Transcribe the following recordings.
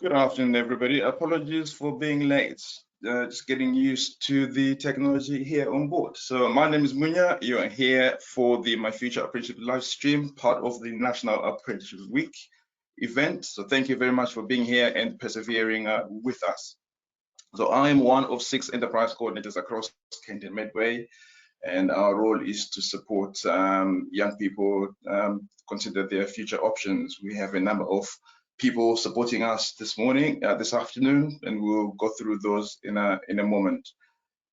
Good afternoon, everybody. Apologies for being late. Just getting used to the technology here on board. So my name is Munya. You are here for the My Future Apprenticeship live stream, part of the National Apprenticeship Week event. So thank you very much for being here and persevering with us. So I am one of 6 enterprise coordinators across Kent and Medway, and our role is to support young people consider their future options. We have a number of people supporting us this afternoon, and we'll go through those in a moment.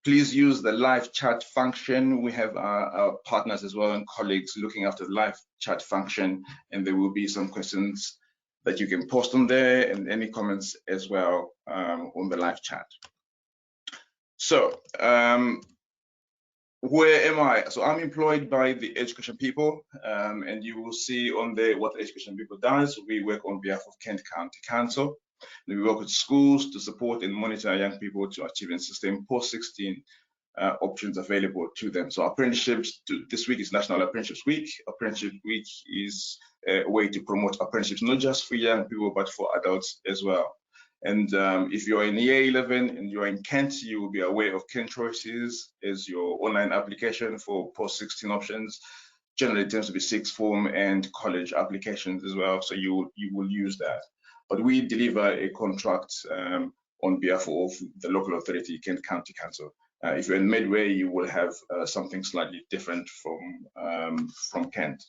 Please use the live chat function. We have our partners as well and colleagues looking after the live chat function, and there will be some questions that you can post on there and any comments as well on the live chat. So where am I? So I'm employed by the Education People, and you will see on there what the Education People does. We work on behalf of Kent County Council. We work with schools to support and monitor young people to achieve and sustain post-16 options available to them. So apprenticeships, this week is National Apprenticeships Week. Apprenticeship Week is a way to promote apprenticeships, not just for young people, but for adults as well. And if you're in year 11 and you're in Kent, you will be aware of Kent Choices as your online application for post-16 options. Generally, it tends to be sixth form and college applications as well, so you will use that. But we deliver a contract on behalf of the local authority, Kent County Council. If you're in Medway, you will have something slightly different from Kent.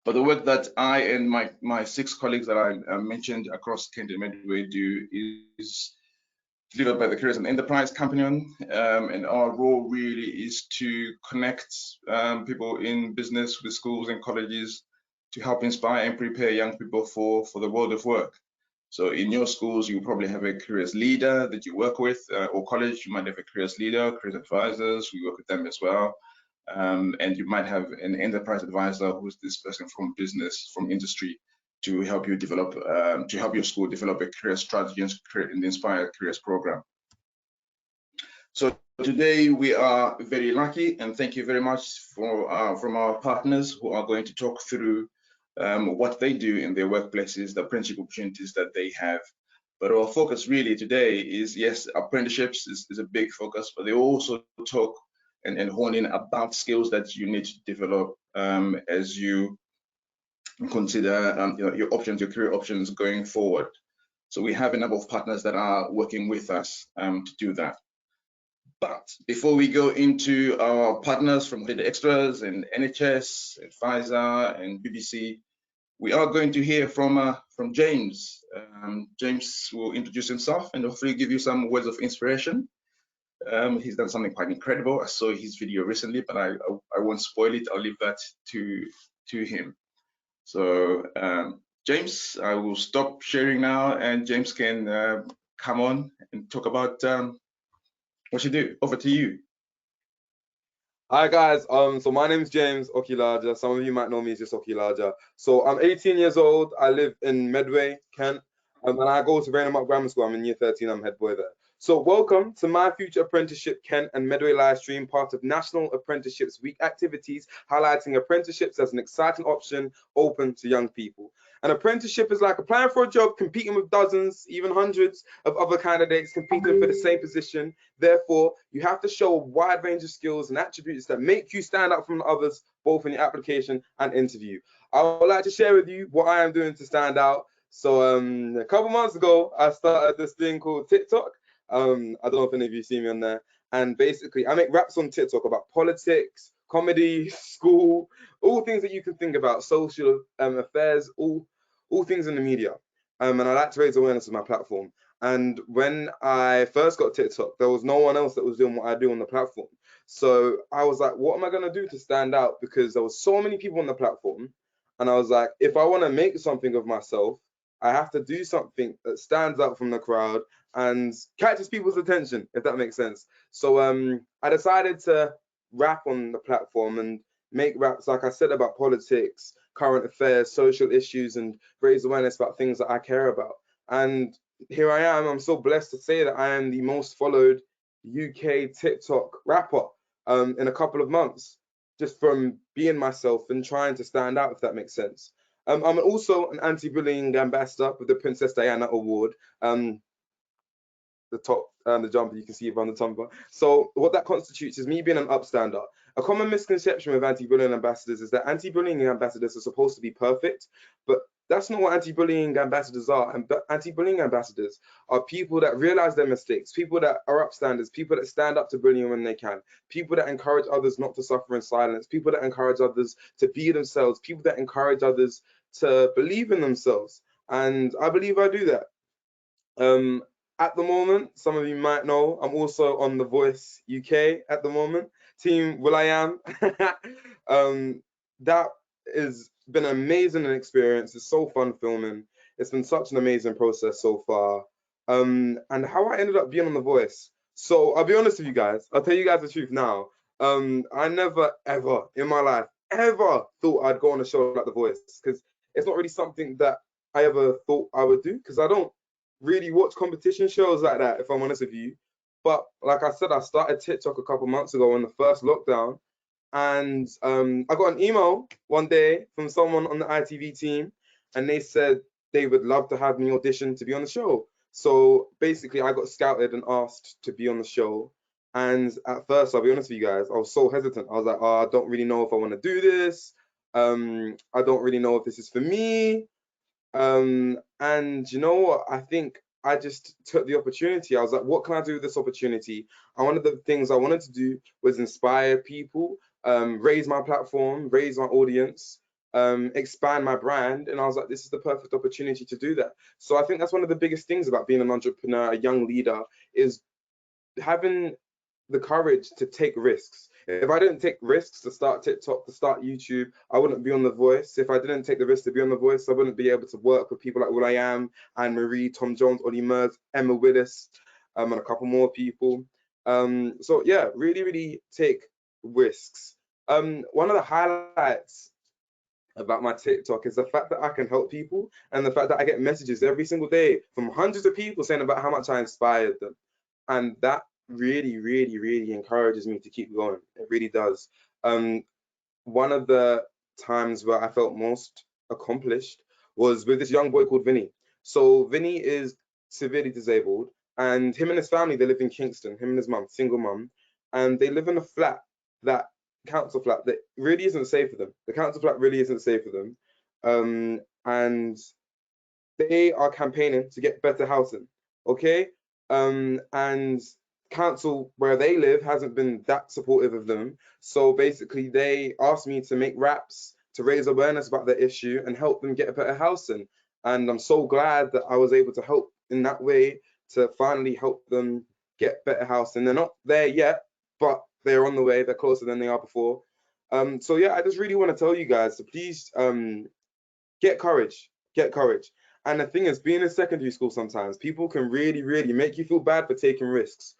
But the work that I and my 6 colleagues that I mentioned across Kent and Medway do is delivered by the Careers and Enterprise Companion, and our role really is to connect people in business with schools and colleges to help inspire and prepare young people for the world of work. So in your schools, you probably have a careers leader that you work with, or college, you might have a careers leader, careers advisors, we work with them as well. And you might have an enterprise advisor who's this person from business, from industry, to help you develop, to help your school develop a career strategy and create an Inspire Careers program. So today we are very lucky, and thank you very much from our partners who are going to talk through what they do in their workplaces, the apprenticeship opportunities that they have. But our focus really today is, yes, apprenticeships is a big focus, but they also talk and hone in about skills that you need to develop as you consider your options, your career options going forward. So we have a number of partners that are working with us to do that. But before we go into our partners from Holiday Extras and NHS and Pfizer and BBC, we are going to hear from James. James will introduce himself and hopefully give you some words of inspiration. He's done something quite incredible. I saw his video recently, but I won't spoil it. I'll leave that to him. So James, I will stop sharing now, and James can come on and talk about what you do. Over to you. Hi guys, so my name is James Okilaja. Some of you might know me as just Okilaja. So I'm 18 years old. I live in Medway, Kent, and I go to Rainham Grammar School. I'm in year 13. I'm head boy there. So welcome to My Future Apprenticeship Kent and Medway live stream, part of National Apprenticeships Week activities, highlighting apprenticeships as an exciting option open to young people. An apprenticeship is like applying for a job, competing with dozens, even hundreds of other candidates competing for the same position. Therefore, you have to show a wide range of skills and attributes that make you stand out from the others, both in your application and interview. I would like to share with you what I am doing to stand out. So a couple months ago, I started this thing called TikTok. I don't know if any of you see me on there. And basically, I make raps on TikTok about politics, comedy, school, all things that you can think about, social affairs, all things in the media. And I like to raise awareness of my platform. And when I first got TikTok, there was no one else that was doing what I do on the platform. So I was like, what am I going to do to stand out? Because there was so many people on the platform. And I was like, if I want to make something of myself, I have to do something that stands out from the crowd and catches people's attention, if that makes sense. So I decided to rap on the platform and make raps, like I said, about politics, current affairs, social issues, and raise awareness about things that I care about. And here I am. I'm so blessed to say that I am the most followed UK TikTok rapper in a couple of months, just from being myself and trying to stand out, if that makes sense. I'm also an anti-bullying ambassador with the Princess Diana Award. The top the jumper you can see on the tumper. So what that constitutes is me being an upstander. A common misconception with anti-bullying ambassadors is that anti-bullying ambassadors are supposed to be perfect, but that's not what anti-bullying ambassadors are. And anti-bullying ambassadors are people that realize their mistakes, people that are upstanders, people that stand up to bullying when they can, people that encourage others not to suffer in silence, people that encourage others to be themselves, people that encourage others to believe in themselves. And I believe I do that. At the moment, some of you might know, I'm also on The Voice UK at the moment. Team Will I Am. That has been an amazing experience. It's so fun filming. It's been such an amazing process so far. And how I ended up being on The Voice. So I'll be honest with you guys. I'll tell you guys the truth now. I never ever in my life ever thought I'd go on a show like The Voice, because it's not really something that I ever thought I would do, because I don't really watch competition shows like that, if I'm honest with you. But like I said, I started TikTok a couple months ago in the first lockdown, and I got an email one day from someone on the ITV team, and they said they would love to have me audition to be on the show. So basically, I got scouted and asked to be on the show. And at first, I'll be honest with you guys, I was so hesitant. I was like, oh, I don't really know if I want to do this. I don't really know if this is for me. And you know what? I think I just took the opportunity. I was like, what can I do with this opportunity? And one of the things I wanted to do was inspire people, raise my platform, raise my audience, expand my brand. And I was like, this is the perfect opportunity to do that. So I think that's one of the biggest things about being an entrepreneur, a young leader, is having the courage to take risks. If I didn't take risks to start TikTok, to start YouTube, I wouldn't be on The Voice. If I didn't take the risk to be on The Voice, I wouldn't be able to work with people like Will I Am, Anne Marie, Tom Jones, Ollie Murs, Emma Willis, and a couple more people. So yeah, really, really take risks. One of the highlights about my TikTok is the fact that I can help people, and the fact that I get messages every single day from hundreds of people saying about how much I inspired them. And that really, really, really encourages me to keep going. It really does. One of the times where I felt most accomplished was with this young boy called Vinny. So Vinny is severely disabled, and him and his family, they live in Kingston, him and his mum, single mum, and they live in a flat, that council flat, that really isn't safe for them. The council flat really isn't safe for them. And they are campaigning to get better housing. Okay. And council where they live hasn't been that supportive of them. So basically, they asked me to make raps to raise awareness about the issue and help them get a better housing. And I'm so glad that I was able to help in that way, to finally help them get better housing. They're not there yet, but they're on the way. They're closer than they are before. So yeah, I just really want to tell you guys to please get courage, get courage. And the thing is, being in secondary school, sometimes people can really, really make you feel bad for taking risks.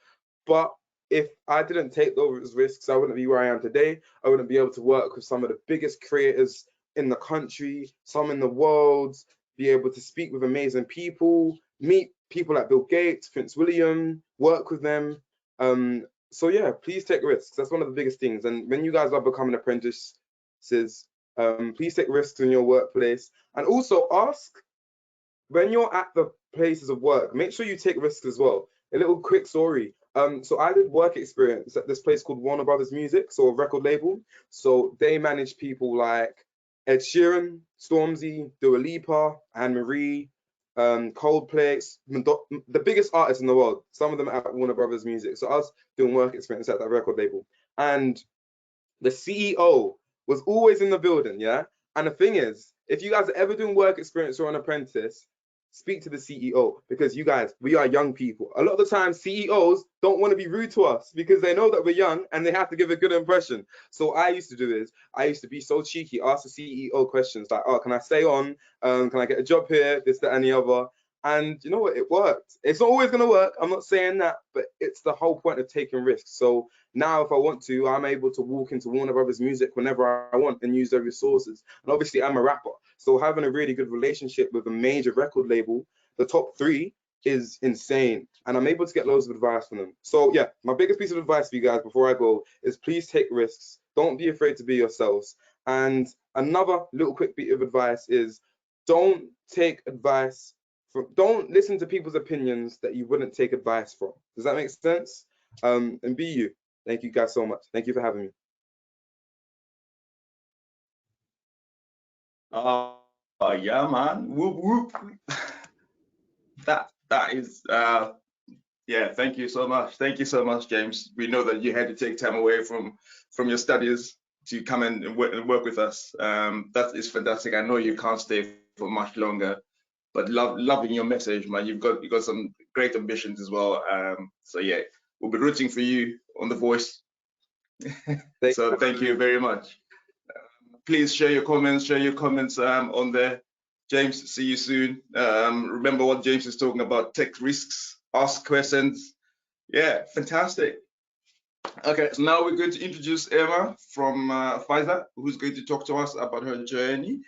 But if I didn't take those risks, I wouldn't be where I am today. I wouldn't be able to work with some of the biggest creators in the country, some in the world, be able to speak with amazing people, meet people like Bill Gates, Prince William, work with them. So yeah, please take risks. That's one of the biggest things. And when you guys are becoming apprentices, please take risks in your workplace. And also ask, when you're at the places of work, make sure you take risks as well. A little quick story. So I did work experience at this place called Warner Brothers Music, so a record label. So they manage people like Ed Sheeran, Stormzy, Dua Lipa, Anne Marie, Coldplay, the biggest artists in the world. Some of them at Warner Brothers Music. So I was doing work experience at that record label, and the CEO was always in the building, yeah? And the thing is, if you guys are ever doing work experience or an apprentice, speak to the CEO, because you guys, we are young people. A lot of the time, CEOs don't want to be rude to us because they know that we're young and they have to give a good impression. So I used to do this. I used to be so cheeky, ask the CEO questions like, oh, can I stay on? Can I get a job here? This, that, and the other. And you know what? It worked. It's not always going to work. I'm not saying that, but it's the whole point of taking risks. So now, if I want to, I'm able to walk into Warner Brothers Music whenever I want and use their resources. And obviously, I'm a rapper. So having a really good relationship with a major record label, the top three, is insane. And I'm able to get loads of advice from them. So yeah, my biggest piece of advice for you guys before I go is please take risks. Don't be afraid to be yourselves. And another little quick bit of advice is don't listen to people's opinions that you wouldn't take advice from. Does that make sense? And be you. Thank you guys so much. Thank you for having me. Yeah, man. Whoop whoop. That is yeah, thank you so much. Thank you so much, James. We know that you had to take time away from your studies to come and work with us. That is fantastic. I know you can't stay for much longer, but loving your message, man. You've got some great ambitions as well. So yeah, we'll be rooting for you on The Voice. So thank you very much. Please share your comments on there. James, see you soon. Remember what James is talking about, take risks, ask questions. Yeah, fantastic. Okay, so now we're going to introduce Emma from Pfizer, who's going to talk to us about her journey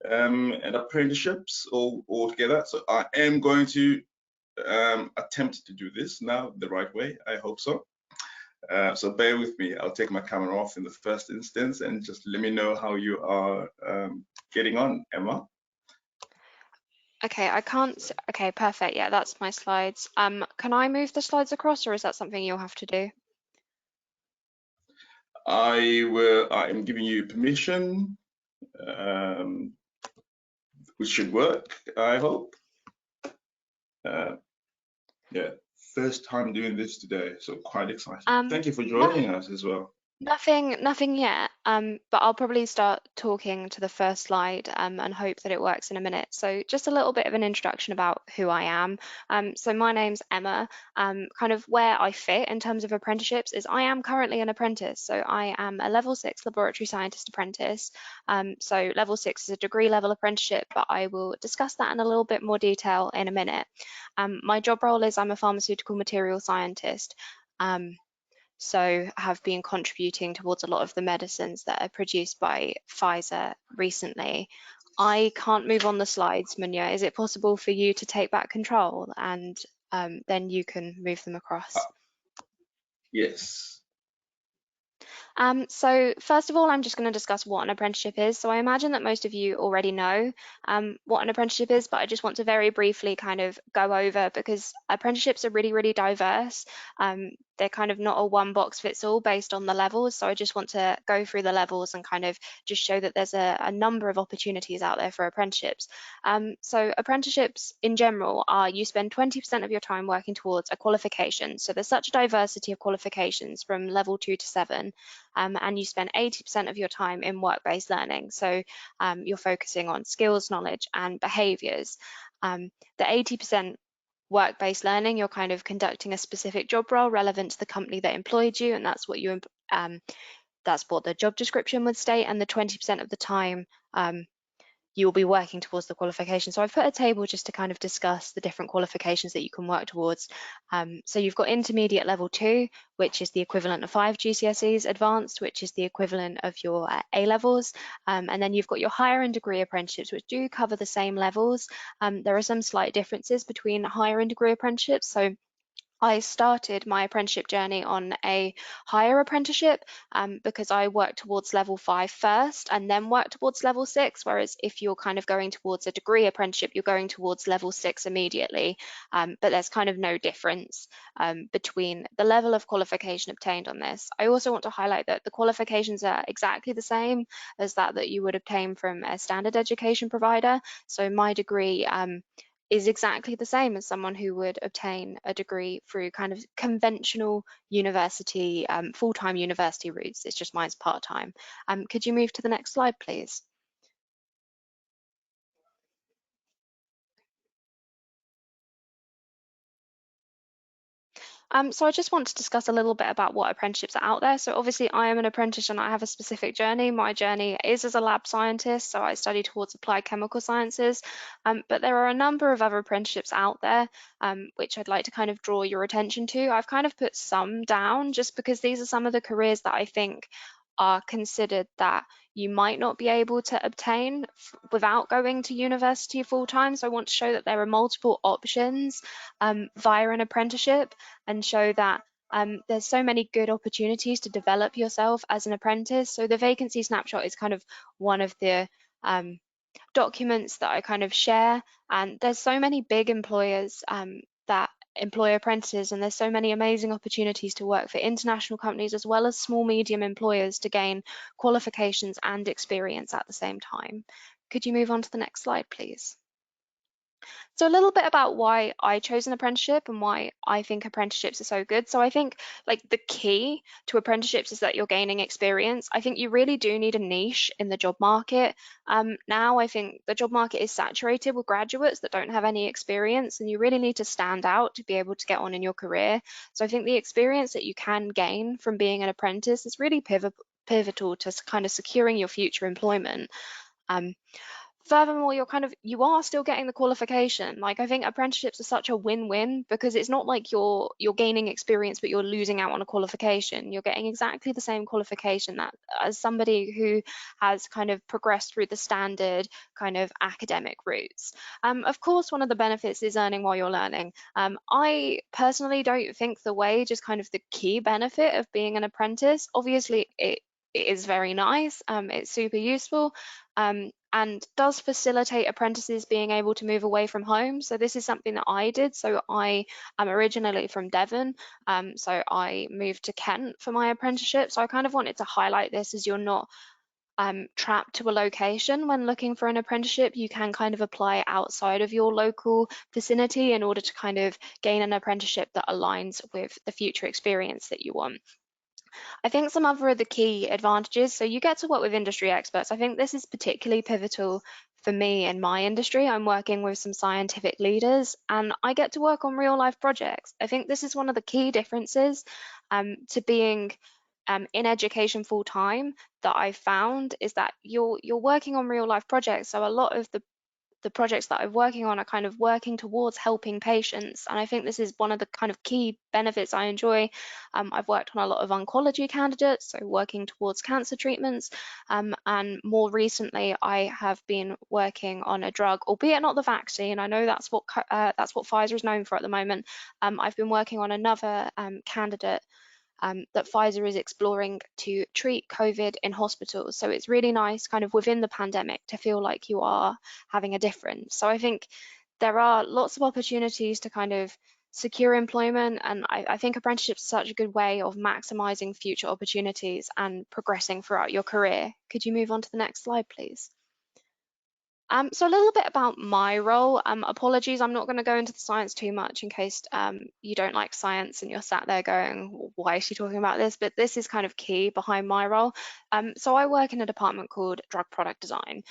and apprenticeships all together. So I am going to attempt to do this now the right way. I hope so. So bear with me. I'll take my camera off in the first instance and just let me know how you are getting on, Emma. Okay, I can't. Okay, perfect. Yeah, that's my slides. Can I move the slides across, or is that something you'll have to do? I am giving you permission, which should work, I hope. Yeah, first time doing this today, so quite excited. Thank you for joining us as well. Nothing yet, but I'll probably start talking to the first slide and hope that it works in a minute. So just a little bit of an introduction about who I am. So my name's Emma. Kind of where I fit in terms of apprenticeships is I am currently an apprentice. So I am a level 6 laboratory scientist apprentice. So level 6 is a degree level apprenticeship, but I will discuss that in a little bit more detail in a minute. My job role is I'm a pharmaceutical material scientist. So have been contributing towards a lot of the medicines that are produced by Pfizer recently. I can't move on the slides, Munya. Is it possible for you to take back control and then you can move them across? Yes. So first of all, I'm just going to discuss what an apprenticeship is. So I imagine that most of you already know what an apprenticeship is, but I just want to very briefly kind of go over because apprenticeships are really, really diverse. They're kind of not a one box fits all based on the levels. So I just want to go through the levels and kind of just show that there's a number of opportunities out there for apprenticeships. So apprenticeships in general are you spend 20% of your time working towards a qualification. So there's such a diversity of qualifications from level 2 to 7. And you spend 80% of your time in work-based learning. So you're focusing on skills, knowledge, and behaviors. The 80% work-based learning, you're kind of conducting a specific job role relevant to the company that employed you, and that's what the job description would state. And the 20% of the time you will be working towards the qualification. So I've put a table just to kind of discuss the different qualifications that you can work towards. So you've got intermediate level 2, which is the equivalent of 5 GCSEs, advanced, which is the equivalent of your A levels, and then you've got your higher end degree apprenticeships, which do cover the same levels. There are some slight differences between higher end degree apprenticeships. So I started my apprenticeship journey on a higher apprenticeship because I worked towards level 5 first and then worked towards level 6, whereas if you're kind of going towards a degree apprenticeship, you're going towards level 6 immediately, but there's kind of no difference between the level of qualification obtained on this. I also want to highlight that the qualifications are exactly the same as that you would obtain from a standard education provider. So my degree is exactly the same as someone who would obtain a degree through kind of conventional university, full-time university routes. It's just mine's part-time. Could you move to the next slide, please? So I just want to discuss a little bit about what apprenticeships are out there. So obviously I am an apprentice and I have a specific journey. My journey is as a lab scientist, so I study towards applied chemical sciences, but there are a number of other apprenticeships out there which I'd like to kind of draw your attention to. I've kind of put some down just because these are some of the careers that I think are considered that you might not be able to obtain without going to university full-time. So I want to show that there are multiple options via an apprenticeship and show that There's so many good opportunities to develop yourself as an apprentice. So the vacancy snapshot is kind of one of the documents that I kind of share. And there's so many big employers that employ apprentices, and there's so many amazing opportunities to work for international companies as well as small medium employers to gain qualifications and experience at the same time. Could you move on to the next slide, please? So a little bit about why I chose an apprenticeship and why I think apprenticeships are so good. So I think like the key to apprenticeships is that you're gaining experience. I think you really do need a niche in the job market. Now I think the job market is saturated with graduates that don't have any experience, and you really need to stand out to be able to get on in your career. So I think the experience that you can gain from being an apprentice is really pivotal to kind of securing your future employment. Furthermore, you are still getting the qualification. Like, I think apprenticeships are such a win-win because it's not like you're gaining experience but you're losing out on a qualification. You're getting exactly the same qualification that as somebody who has kind of progressed through the standard kind of academic routes. Of course, one of the benefits is earning while you're learning. I personally don't think the wage is kind of the key benefit of being an apprentice. Obviously, it is very nice. It's super useful. And does facilitate apprentices being able to move away from home. So this is something that I did. So I am originally from Devon, so I moved to Kent for my apprenticeship. So I kind of wanted to highlight this as you're not trapped to a location when looking for an apprenticeship. You can kind of apply outside of your local vicinity in order to kind of gain an apprenticeship that aligns with the future experience that you want. I think some other of the key advantages, so you get to work with industry experts. I think this is particularly pivotal for me in my industry. I'm working with some scientific leaders and I get to work on real life projects. I think this is one of the key differences to being in education full time that I found is that you're working on real life projects. So a lot of the projects that I'm working on are kind of working towards helping patients. And I think this is one of the kind of key benefits I enjoy. I've worked on a lot of oncology candidates, so working towards cancer treatments. And more recently, I have been working on a drug, albeit not the vaccine. I know that's what Pfizer is known for at the moment. I've been working on another candidate that Pfizer is exploring to treat COVID in hospitals. So it's really nice kind of within the pandemic to feel like you are having a difference. So I think there are lots of opportunities to kind of secure employment, and I think apprenticeships are such a good way of maximizing future opportunities and progressing throughout your career. Could you move on to the next slide, please? So a little bit about my role. Apologies, I'm not going to go into the science too much in case you don't like science and you're sat there going, why is she talking about this? But this is kind of key behind my role. So I work in a department called drug product design.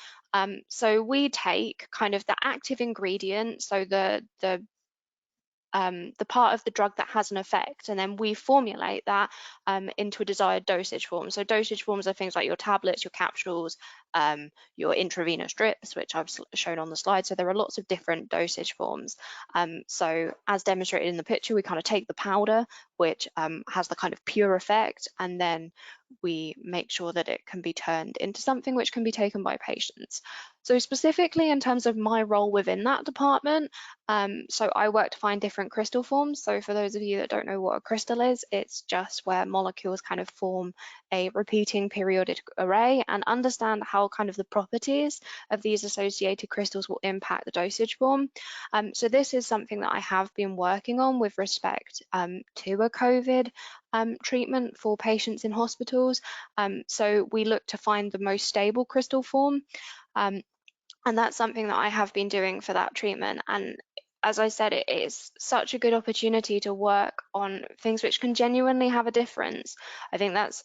So we take kind of the active ingredient, so the part of the drug that has an effect, and then we formulate that into a desired dosage form. So dosage forms are things like your tablets, your capsules, your intravenous drips, which I've shown on the slide. So there are lots of different dosage forms. So as demonstrated in the picture, we kind of take the powder, which has the kind of pure effect, and then we make sure that it can be turned into something which can be taken by patients. So specifically in terms of my role within that department, so I work to find different crystal forms. So for those of you that don't know what a crystal is, it's just where molecules kind of form a repeating periodic array, and understand how kind of the properties of these associated crystals will impact the dosage form. So this is something that I have been working on with respect to a COVID treatment for patients in hospitals. So we look to find the most stable crystal form. And that's something that I have been doing for that treatment. And as I said, it is such a good opportunity to work on things which can genuinely have a difference. I think that's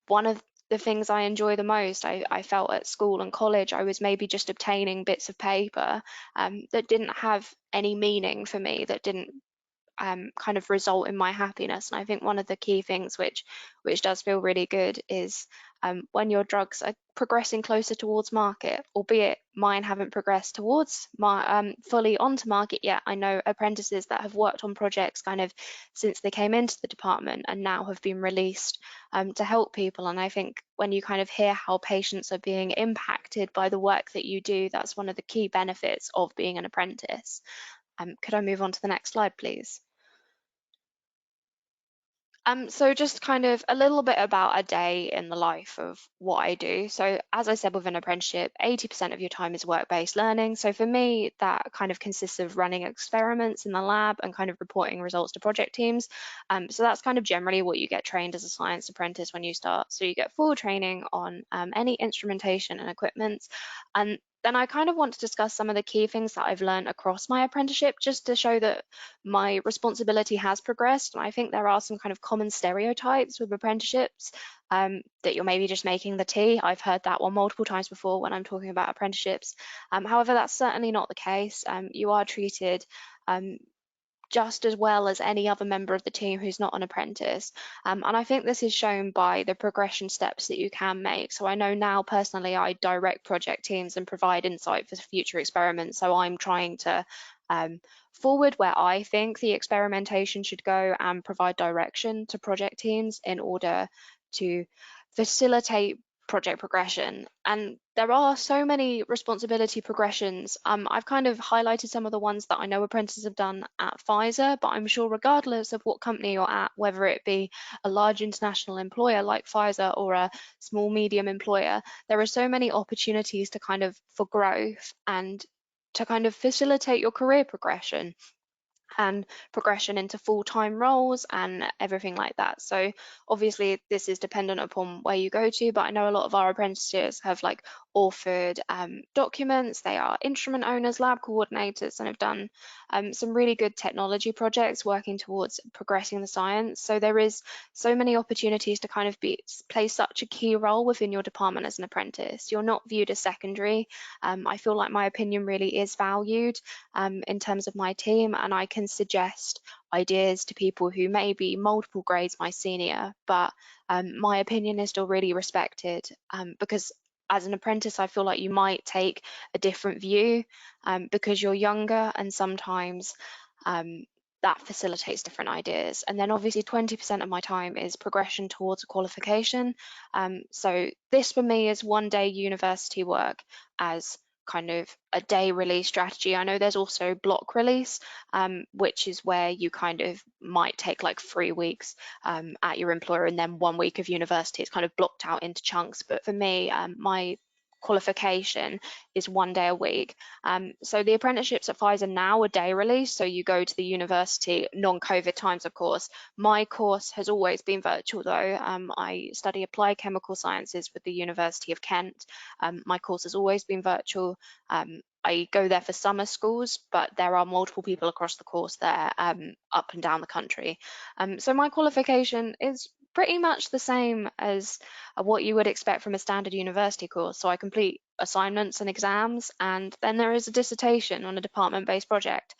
one of the things I enjoy the most. I felt at school and college, I was maybe just obtaining bits of paper that didn't have any meaning for me, that didn't kind of result in my happiness. And I think one of the key things which does feel really good is when your drugs are progressing closer towards market, albeit mine haven't progressed towards fully onto market yet. I know apprentices that have worked on projects kind of since they came into the department and now have been released to help people. And I think when you kind of hear how patients are being impacted by the work that you do, that's one of the key benefits of being an apprentice. Could I move on to the next slide, please? So just kind of a little bit about a day in the life of what I do. So as I said with an apprenticeship, 80% of your time is work-based learning. So for me, that kind of consists of running experiments in the lab and kind of reporting results to project teams. So that's kind of generally what you get trained as a science apprentice when you start. So you get full training on any instrumentation and equipment. And then I kind of want to discuss some of the key things that I've learned across my apprenticeship, just to show that my responsibility has progressed. And I think there are some kind of common stereotypes with apprenticeships, that you're maybe just making the tea. I've heard that one multiple times before when I'm talking about apprenticeships. However, that's certainly not the case. You are treated just as well as any other member of the team who's not an apprentice. And I think this is shown by the progression steps that you can make. So I know now personally I direct project teams and provide insight for future experiments. So I'm trying to forward where I think the experimentation should go and provide direction to project teams in order to facilitate project progression. And there are so many responsibility progressions. I've kind of highlighted some of the ones that I know apprentices have done at Pfizer, but I'm sure regardless of what company you're at, whether it be a large international employer like Pfizer or a small medium employer, there are so many opportunities to kind of for growth and to kind of facilitate your career progression and progression into full-time roles and everything like that. So obviously this is dependent upon where you go to, but I know a lot of our apprentices have like authored documents, they are instrument owners, lab coordinators, and have done some really good technology projects working towards progressing the science. So there is so many opportunities to kind of play such a key role within your department as an apprentice. You're not viewed as secondary. I feel like my opinion really is valued in terms of my team, and I can suggest ideas to people who may be multiple grades my senior, but my opinion is still really respected, because as an apprentice, I feel like you might take a different view because you're younger, and sometimes that facilitates different ideas. And then obviously 20% of my time is progression towards a qualification. So this for me is one day university work as kind of a day release strategy. I know there's also block release, which is where you kind of might take like 3 weeks at your employer and then 1 week of university. It's kind of blocked out into chunks. But for me, my qualification is one day a week. So the apprenticeships at Pfizer now are day release. So you go to the university, non-COVID times, of course. My course has always been virtual though. I study applied chemical sciences with the University of Kent. My course has always been virtual. I go there for summer schools, but there are multiple people across the course there, up and down the country. So my qualification is pretty much the same as what you would expect from a standard university course. So I complete assignments and exams, and then there is a dissertation on a department-based project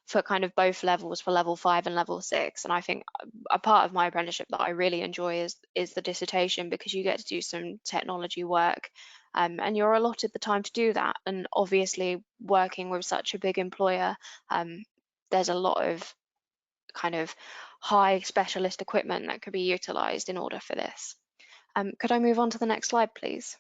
for kind of both levels, for level 5 and level 6. And I think a part of my apprenticeship that I really enjoy is the dissertation, because you get to do some technology work, and you're allotted the time to do that. And obviously working with such a big employer, there's a lot of kind of high specialist equipment that could be utilized in order for this. Could I move on to the next slide, please?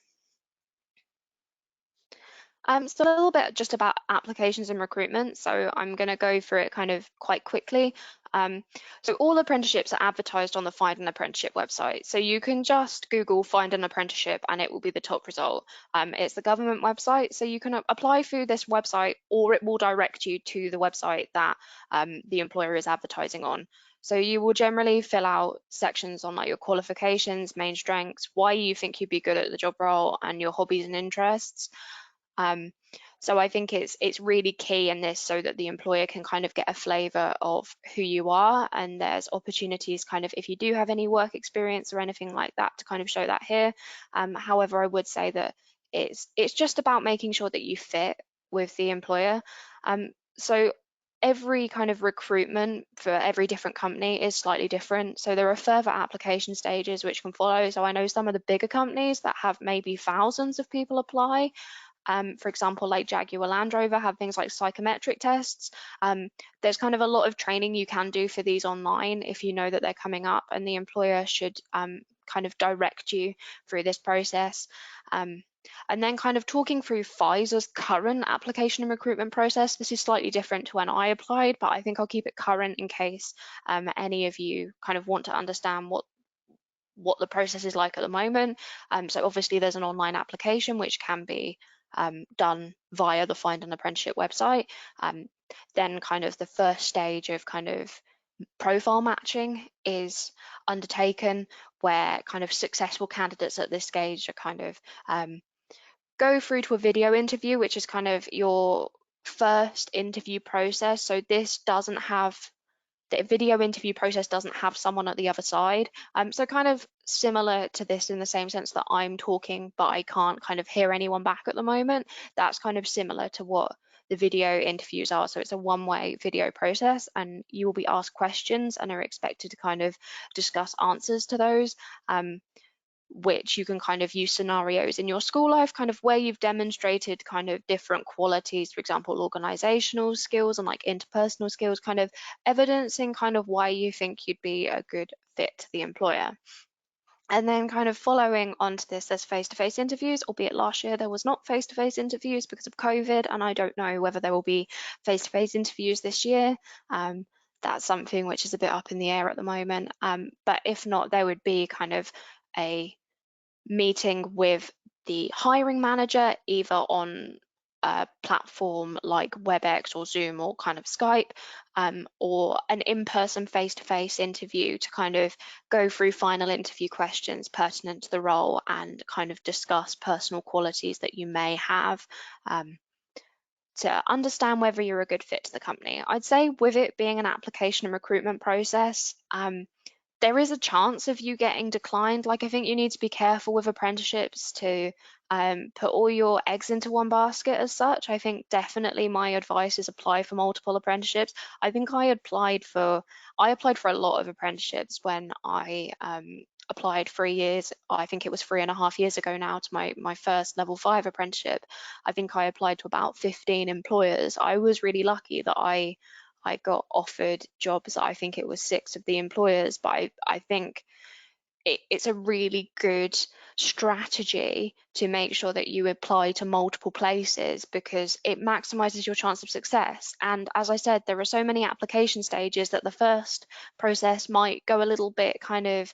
So a little bit just about applications and recruitment. So I'm going to go through it kind of quite quickly. So all apprenticeships are advertised on the Find an Apprenticeship website. So you can just Google Find an Apprenticeship and it will be the top result. It's the government website, so you can apply through this website, or it will direct you to the website that the employer is advertising on. So you will generally fill out sections on like your qualifications, main strengths, why you think you'd be good at the job role, and your hobbies and interests. So I think it's really key in this, so that the employer can kind of get a flavour of who you are, and there's opportunities kind of if you do have any work experience or anything like that to kind of show that here. However, I would say that it's just about making sure that you fit with the employer. So every kind of recruitment for every different company is slightly different. So there are further application stages which can follow. So I know some of the bigger companies that have maybe thousands of people apply. For example, like Jaguar Land Rover have things like psychometric tests. There's kind of a lot of training you can do for these online if you know that they're coming up, and the employer should kind of direct you through this process. And then kind of talking through Pfizer's current application and recruitment process. This is slightly different to when I applied, but I think I'll keep it current in case any of you kind of want to understand what the process is like at the moment. So obviously there's an online application which can be done via the Find an Apprenticeship website. Then kind of the first stage of kind of profile matching is undertaken, where kind of successful candidates at this stage are kind of go through to a video interview, which is kind of your first interview process. So this doesn't have, the video interview process doesn't have someone at the other side. So kind of similar to this in the same sense that I'm talking, but I can't kind of hear anyone back at the moment. That's kind of similar to what the video interviews are. So it's a one-way video process, and you will be asked questions and are expected to kind of discuss answers to those. Which you can kind of use scenarios in your school life, kind of where you've demonstrated kind of different qualities, for example, organizational skills and like interpersonal skills, kind of evidencing kind of why you think you'd be a good fit to the employer. And then kind of following on to this, there's face-to-face interviews, albeit last year there was not face-to-face interviews because of COVID, and I don't know whether there will be face-to-face interviews this year. That's something which is a bit up in the air at the moment. But if not, there would be kind of a meeting with the hiring manager, either on a platform like WebEx or Zoom or kind of Skype, or an in-person face-to-face interview to kind of go through final interview questions pertinent to the role and kind of discuss personal qualities that you may have, to understand whether you're a good fit to the company. I'd say with it being an application and recruitment process, there is a chance of you getting declined. Like, I think you need to be careful with apprenticeships to put all your eggs into one basket as such. I think definitely my advice is apply for multiple apprenticeships. I think I applied for a lot of apprenticeships when I applied 3 years, I think it was 3.5 years ago now, to my first level 5 apprenticeship. I think I applied to about 15 employers. I was really lucky that I got offered jobs. I think it was 6 of the employers, but I think it's a really good strategy to make sure that you apply to multiple places, because it maximizes your chance of success. And as I said, there are so many application stages that the first process might go a little bit kind of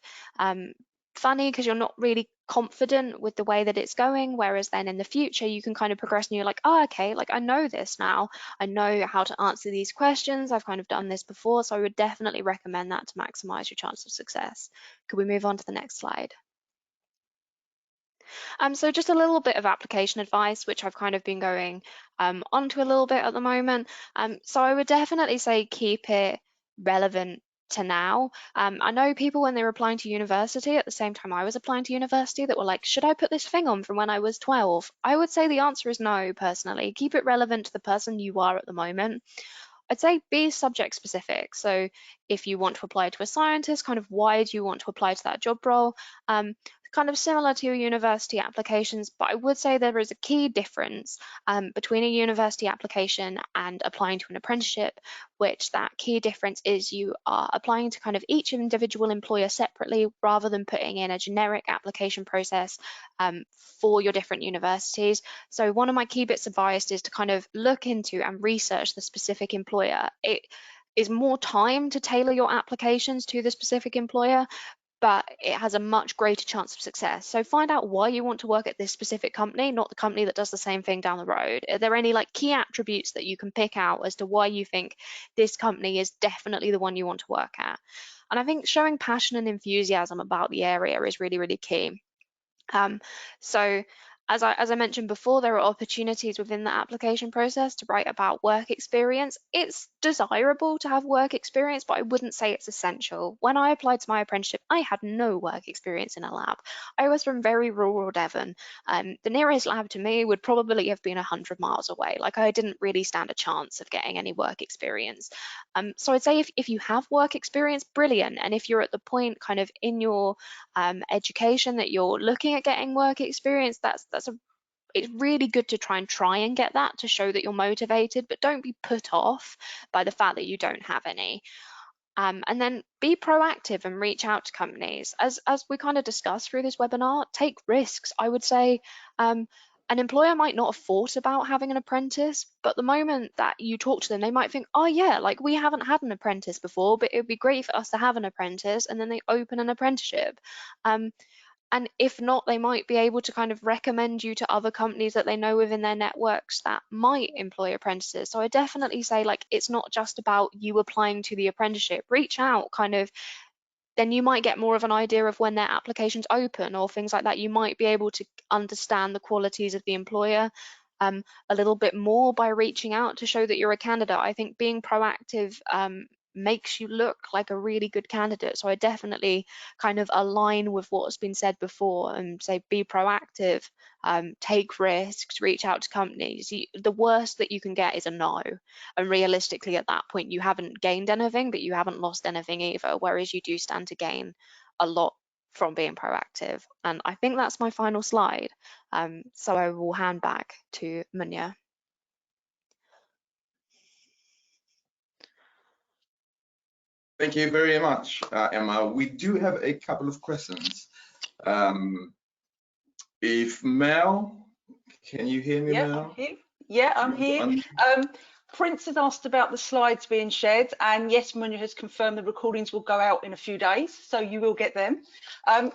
funny because you're not really confident with the way that it's going, whereas then in the future you can kind of progress and you're like, oh, okay, like I know this now, I know how to answer these questions, I've kind of done this before. So I would definitely recommend that to maximize your chance of success. Could we move on to the next slide? So just a little bit of application advice, which I've kind of been going onto a little bit at the moment. So I would definitely say keep it relevant to now. I know people when they were applying to university at the same time I was applying to university that were like, should I put this thing on from when I was 12? I would say the answer is no, personally. Keep it relevant to the person you are at the moment. I'd say be subject specific. So if you want to apply to a scientist, kind of why do you want to apply to that job role? Kind of similar to your university applications, but I would say there is a key difference between a university application and applying to an apprenticeship, which that key difference is you are applying to kind of each individual employer separately rather than putting in a generic application process for your different universities. So one of my key bits of advice is to kind of look into and research the specific employer. It is more time to tailor your applications to the specific employer, but it has a much greater chance of success. So find out why you want to work at this specific company, not the company that does the same thing down the road. Are there any like key attributes that you can pick out as to why you think this company is definitely the one you want to work at? And I think showing passion and enthusiasm about the area is really, really key. So as I mentioned before, there are opportunities within the application process to write about work experience. It's desirable to have work experience, but I wouldn't say it's essential. When I applied to my apprenticeship, I had no work experience in a lab. I was from very rural Devon. The nearest lab to me would probably have been 100 miles away. Like, I didn't really stand a chance of getting any work experience. So I'd say if you have work experience, brilliant. And if you're at the point kind of in your education that you're looking at getting work experience, it's really good to try and get that to show that you're motivated, but don't be put off by the fact that you don't have any. And then be proactive and reach out to companies. As we kind of discussed through this webinar, take risks. I would say an employer might not have thought about having an apprentice, but the moment that you talk to them, they might think, oh yeah, like we haven't had an apprentice before, but it would be great for us to have an apprentice, and then they open an apprenticeship. And if not, they might be able to kind of recommend you to other companies that they know within their networks that might employ apprentices. So I definitely say, like, it's not just about you applying to the apprenticeship. Reach out, kind of, then you might get more of an idea of when their applications open or things like that. You might be able to understand the qualities of the employer a little bit more by reaching out to show that you're a candidate. I think being proactive makes you look like a really good candidate. So I definitely kind of align with what's been said before and say be proactive, take risks, reach out to companies. The worst that you can get is a no. And realistically, at that point, you haven't gained anything, but you haven't lost anything either, whereas you do stand to gain a lot from being proactive. And I think that's my final slide. So I will hand back to Munya. Thank you very much, Emma. We do have a couple of questions. If Mel, can you hear me, Yeah, Mel? I'm here. Yeah, I'm here. Prince has asked about the slides being shared, and yes, Munya has confirmed the recordings will go out in a few days, so you will get them.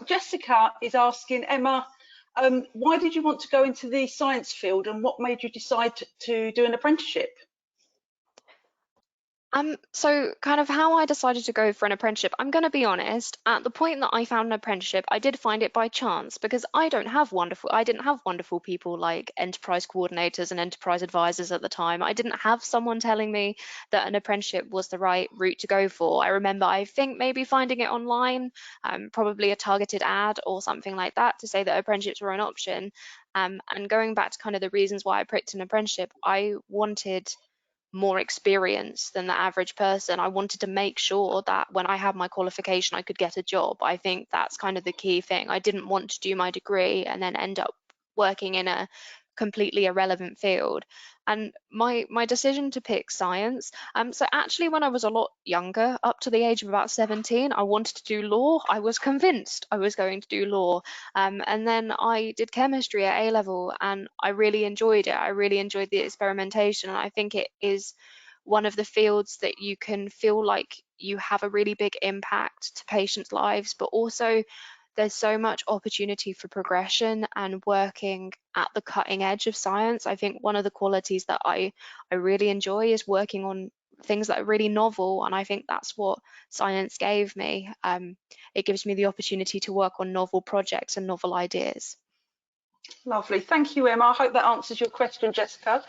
Jessica is asking, Emma, why did you want to go into the science field, and what made you decide to do an apprenticeship? So kind of how I decided to go for an apprenticeship, I'm going to be honest, at the point that I found an apprenticeship, I did find it by chance because I didn't have wonderful people like enterprise coordinators and enterprise advisors at the time. I didn't have someone telling me that an apprenticeship was the right route to go for. I remember, I think maybe finding it online, probably a targeted ad or something like that to say that apprenticeships were an option. And going back to kind of the reasons why I picked an apprenticeship, I wanted more experience than the average person. I wanted to make sure that when I had my qualification, I could get a job. I think that's kind of the key thing. I didn't want to do my degree and then end up working in a completely irrelevant field. And my decision to pick science, so actually when I was a lot younger, up to the age of about 17, I wanted to do law. I was convinced I was going to do law. And then I did chemistry at A level and I really enjoyed it. I really enjoyed the experimentation. And I think it is one of the fields that you can feel like you have a really big impact to patients' lives, but also there's so much opportunity for progression and working at the cutting edge of science. I think one of the qualities that I really enjoy is working on things that are really novel, and I think that's what science gave me. It gives me the opportunity to work on novel projects and novel ideas. Lovely, thank you, Emma. I hope that answers your question, Jessica.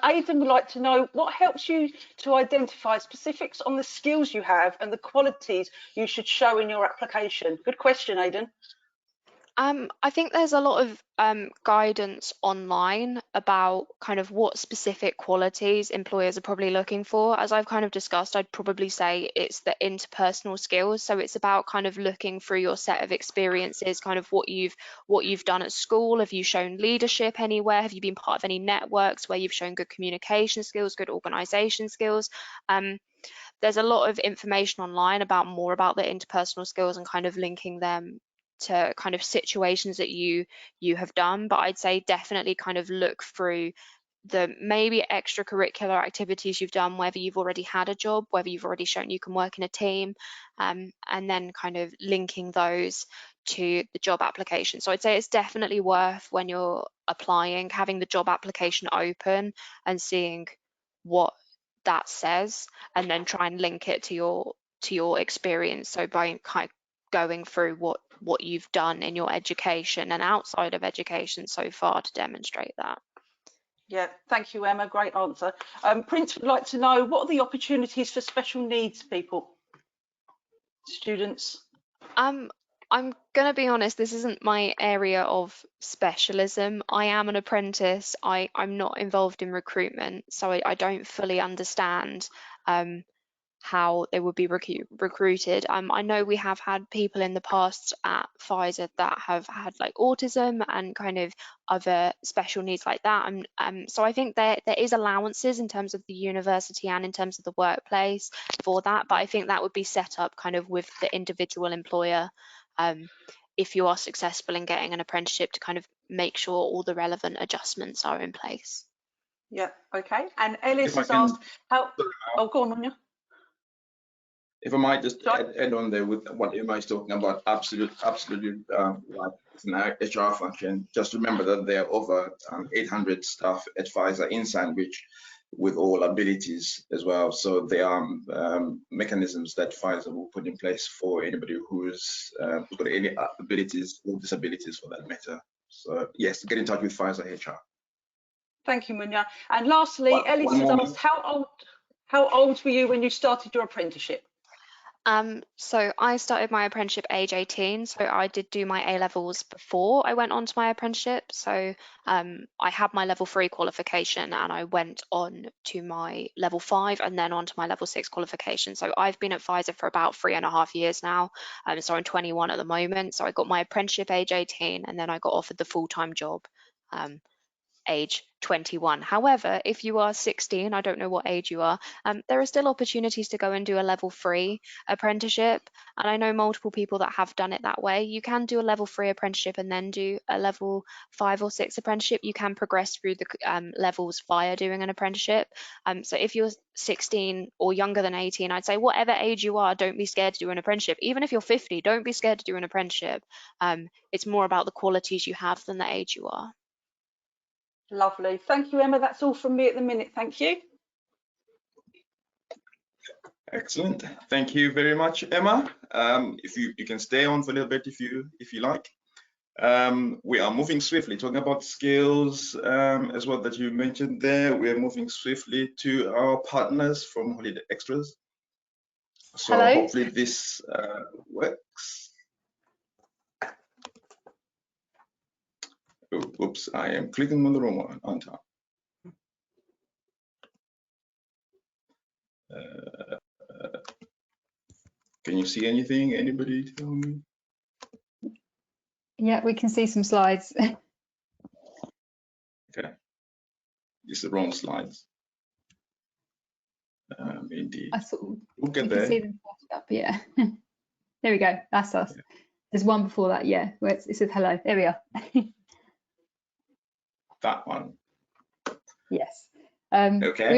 Aidan would like to know what helps you to identify specifics on the skills you have and the qualities you should show in your application. Good question, Aidan. I think there's a lot of guidance online about kind of what specific qualities employers are probably looking for. As I've kind of discussed, I'd probably say it's the interpersonal skills. So it's about kind of looking through your set of experiences, kind of what you've done at school. Have you shown leadership anywhere? Have you been part of any networks where you've shown good communication skills, good organization skills? There's a lot of information online about more about the interpersonal skills and kind of linking them to kind of situations that you have done. But I'd say definitely kind of look through the maybe extracurricular activities you've done, whether you've already had a job, whether you've already shown you can work in a team, and then kind of linking those to the job application. So I'd say it's definitely worth, when you're applying, having the job application open and seeing what that says, and then try and link it to your experience. So by kind of going through what you've done in your education and outside of education so far to demonstrate that. Yeah, thank you, Emma. Great answer. Prince would like to know, what are the opportunities for special needs people, students? I'm going to be honest, this isn't my area of specialism. I am an apprentice. I'm not involved in recruitment, so I don't fully understand how they would be recruited. I know we have had people in the past at Pfizer that have had like autism and kind of other special needs like that. So I think there is allowances in terms of the university and in terms of the workplace for that, but I think that would be set up kind of with the individual employer, if you are successful in getting an apprenticeship, to kind of make sure all the relevant adjustments are in place. Yeah, okay. And Ellis If I has can- asked how. Oh, go on, Anya. If I might just Sorry. add on there with what Emma is talking about, absolutely right. It's an HR function. Just remember that there are over 800 staff at Pfizer in Sandwich with all abilities as well. So there are mechanisms that Pfizer will put in place for anybody who's got any abilities or disabilities for that matter. So yes, get in touch with Pfizer HR. Thank you, Munya. And lastly, Ellis has asked, how old were you when you started your apprenticeship? So I started my apprenticeship age 18, so I did do my A levels before I went on to my apprenticeship. So I had my level 3 qualification and I went on to my level 5 and then on to my level 6 qualification. So I've been at Pfizer for about 3.5 years now. So I'm 21 at the moment. So I got my apprenticeship age 18 and then I got offered the full-time job age 21. However, if you are 16, I don't know what age you are, there are still opportunities to go and do a level 3 apprenticeship. And I know multiple people that have done it that way. You can do a level 3 apprenticeship and then do a level 5 or 6 apprenticeship. You can progress through the levels via doing an apprenticeship. So if you're 16 or younger than 18, I'd say whatever age you are, don't be scared to do an apprenticeship. Even if you're 50, don't be scared to do an apprenticeship. It's more about the qualities you have than the age you are. Lovely. Thank you, Emma. That's all from me at the minute. Thank you. Excellent. Thank you very much, Emma. If you can stay on for a little bit if you like. We are moving swiftly, talking about skills as well that you mentioned there. We are moving swiftly to our partners from Holiday Extras. So Hello. hopefully this works. Oh, oops, I am clicking on the wrong one on top. Can you see anything? Anybody tell me? Yeah, we can see some slides. Okay, it's the wrong slides. Indeed. I thought We'll get you there. can see them flashed up. Yeah. There we go. That's us. Yeah. There's one before that. Yeah, where it says hello. There we are. That one. Yes. Okay.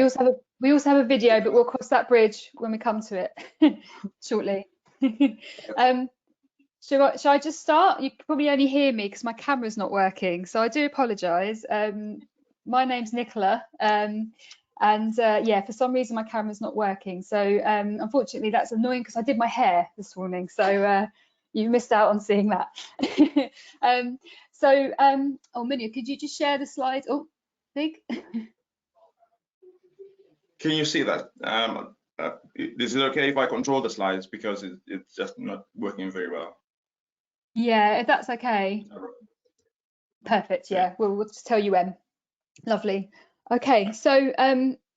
We also have a video, but we'll cross that bridge when we come to it shortly. Shall I just start? You can probably only hear me because my camera's not working, so I do apologise. My name's Nicola, and yeah, for some reason my camera's not working. So unfortunately, that's annoying because I did my hair this morning, so you missed out on seeing that. Oh, Minya, could you just share the slides? Oh, big. Can you see that? Is it okay if I control the slides because it's just not working very well? Yeah, if that's okay. Perfect. Yeah, we'll just tell you when. Lovely. Okay, so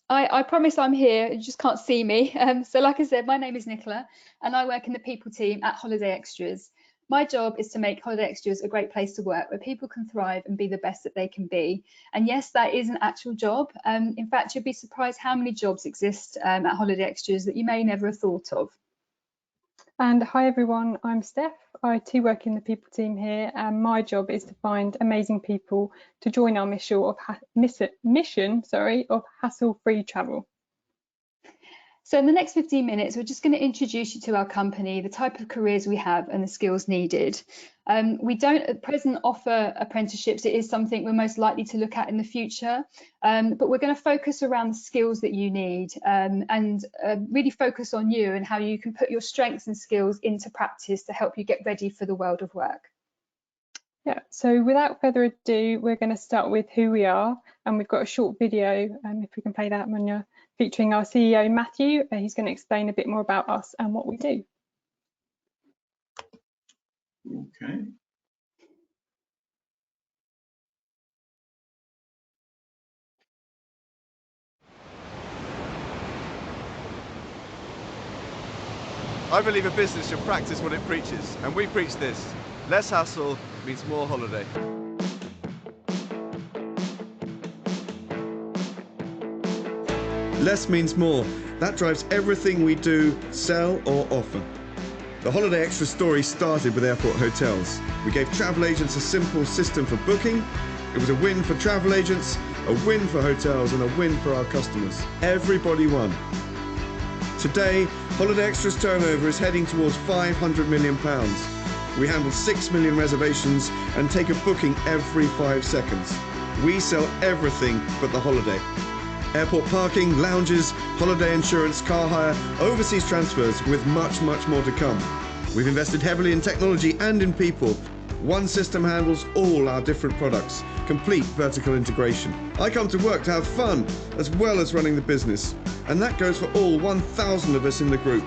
I promise I'm here. You just can't see me. So like I said, my name is Nicola and I work in the people team at Holiday Extras. My job is to make Holiday Extras a great place to work where people can thrive and be the best that they can be. And yes, that is an actual job. In fact, you'd be surprised how many jobs exist at Holiday Extras that you may never have thought of. And hi everyone, I'm Steph. I too work in the people team here, and my job is to find amazing people to join our mission of hassle-free travel. So in the next 15 minutes, we're just going to introduce you to our company, the type of careers we have and the skills needed. We don't at present offer apprenticeships. It is something we're most likely to look at in the future, but we're going to focus around the skills that you need and really focus on you and how you can put your strengths and skills into practice to help you get ready for the world of work. Yeah, so without further ado, we're going to start with who we are, and we've got a short video, if we can play that, Munya, featuring our CEO, Matthew. He's going to explain a bit more about us and what we do. Okay. I believe a business should practice what it preaches, and we preach this. Less hassle means more holiday. Less means more. That drives everything we do, sell or offer. The Holiday Extra story started with airport hotels. We gave travel agents a simple system for booking. It was a win for travel agents, a win for hotels, and a win for our customers. Everybody won. Today, Holiday Extra's turnover is heading towards £500 million. We handle 6 million reservations and take a booking every 5 seconds. We sell everything but the holiday. Airport parking, lounges, holiday insurance, car hire, overseas transfers, with much, much more to come. We've invested heavily in technology and in people. One system handles all our different products, complete vertical integration. I come to work to have fun, as well as running the business. And that goes for all 1,000 of us in the group.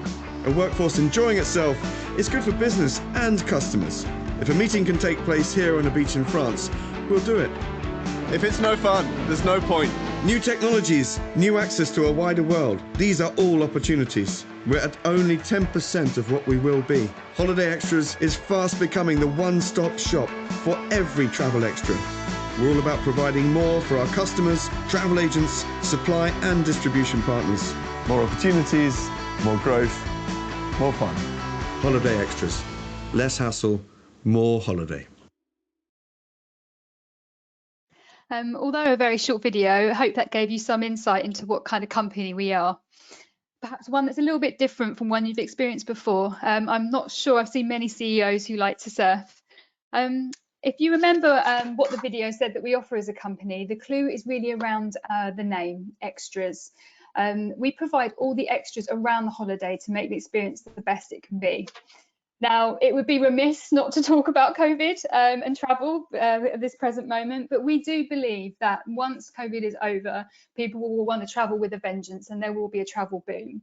A workforce enjoying itself is good for business and customers. If a meeting can take place here on a beach in France, we'll do it. If it's no fun, there's no point. New technologies, new access to a wider world. These are all opportunities. We're at only 10% of what we will be. Holiday Extras is fast becoming the one-stop shop for every travel extra. We're all about providing more for our customers, travel agents, supply and distribution partners. More opportunities, more growth, more fun. Holiday Extras. Less hassle, more holiday. Although a very short video, I hope that gave you some insight into what kind of company we are. Perhaps one that's a little bit different from one you've experienced before. I'm not sure I've seen many CEOs who like to surf. If you remember what the video said that we offer as a company, the clue is really around the name, extras. We provide all the extras around the holiday to make the experience the best it can be. Now, it would be remiss not to talk about COVID and travel at this present moment, but we do believe that once COVID is over, people will want to travel with a vengeance and there will be a travel boom.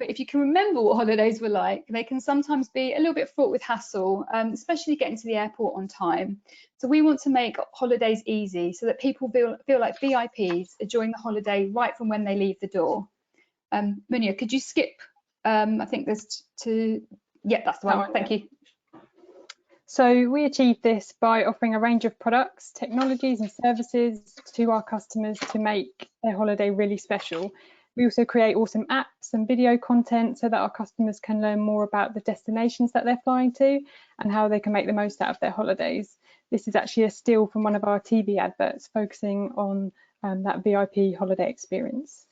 But if you can remember what holidays were like, they can sometimes be a little bit fraught with hassle, especially getting to the airport on time. So we want to make holidays easy so that people feel like VIPs enjoying the holiday right from when they leave the door. Munya, could you skip? I think there's to... Yeah, that's the one. Thank you. So we achieve this by offering a range of products, technologies and services to our customers to make their holiday really special. We also create awesome apps and video content so that our customers can learn more about the destinations that they're flying to and how they can make the most out of their holidays. This is actually a steal from one of our TV adverts focusing on that VIP holiday experience.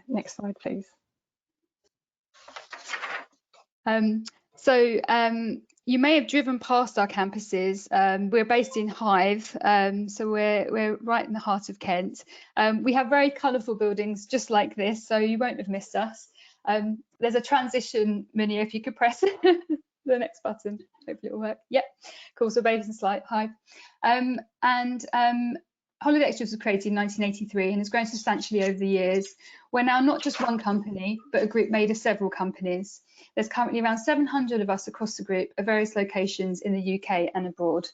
Next slide, please. You may have driven past our campuses. We're based in Hythe, so we're right in the heart of Kent. We have very colourful buildings just like this, so you won't have missed us. There's a transition menu if you could press the next button. Hopefully it'll work. Yep, cool. So based in Hythe. Holiday Extras was created in 1983 and has grown substantially over the years. We're now not just one company, but a group made of several companies. There's currently around 700 of us across the group at various locations in the UK and abroad.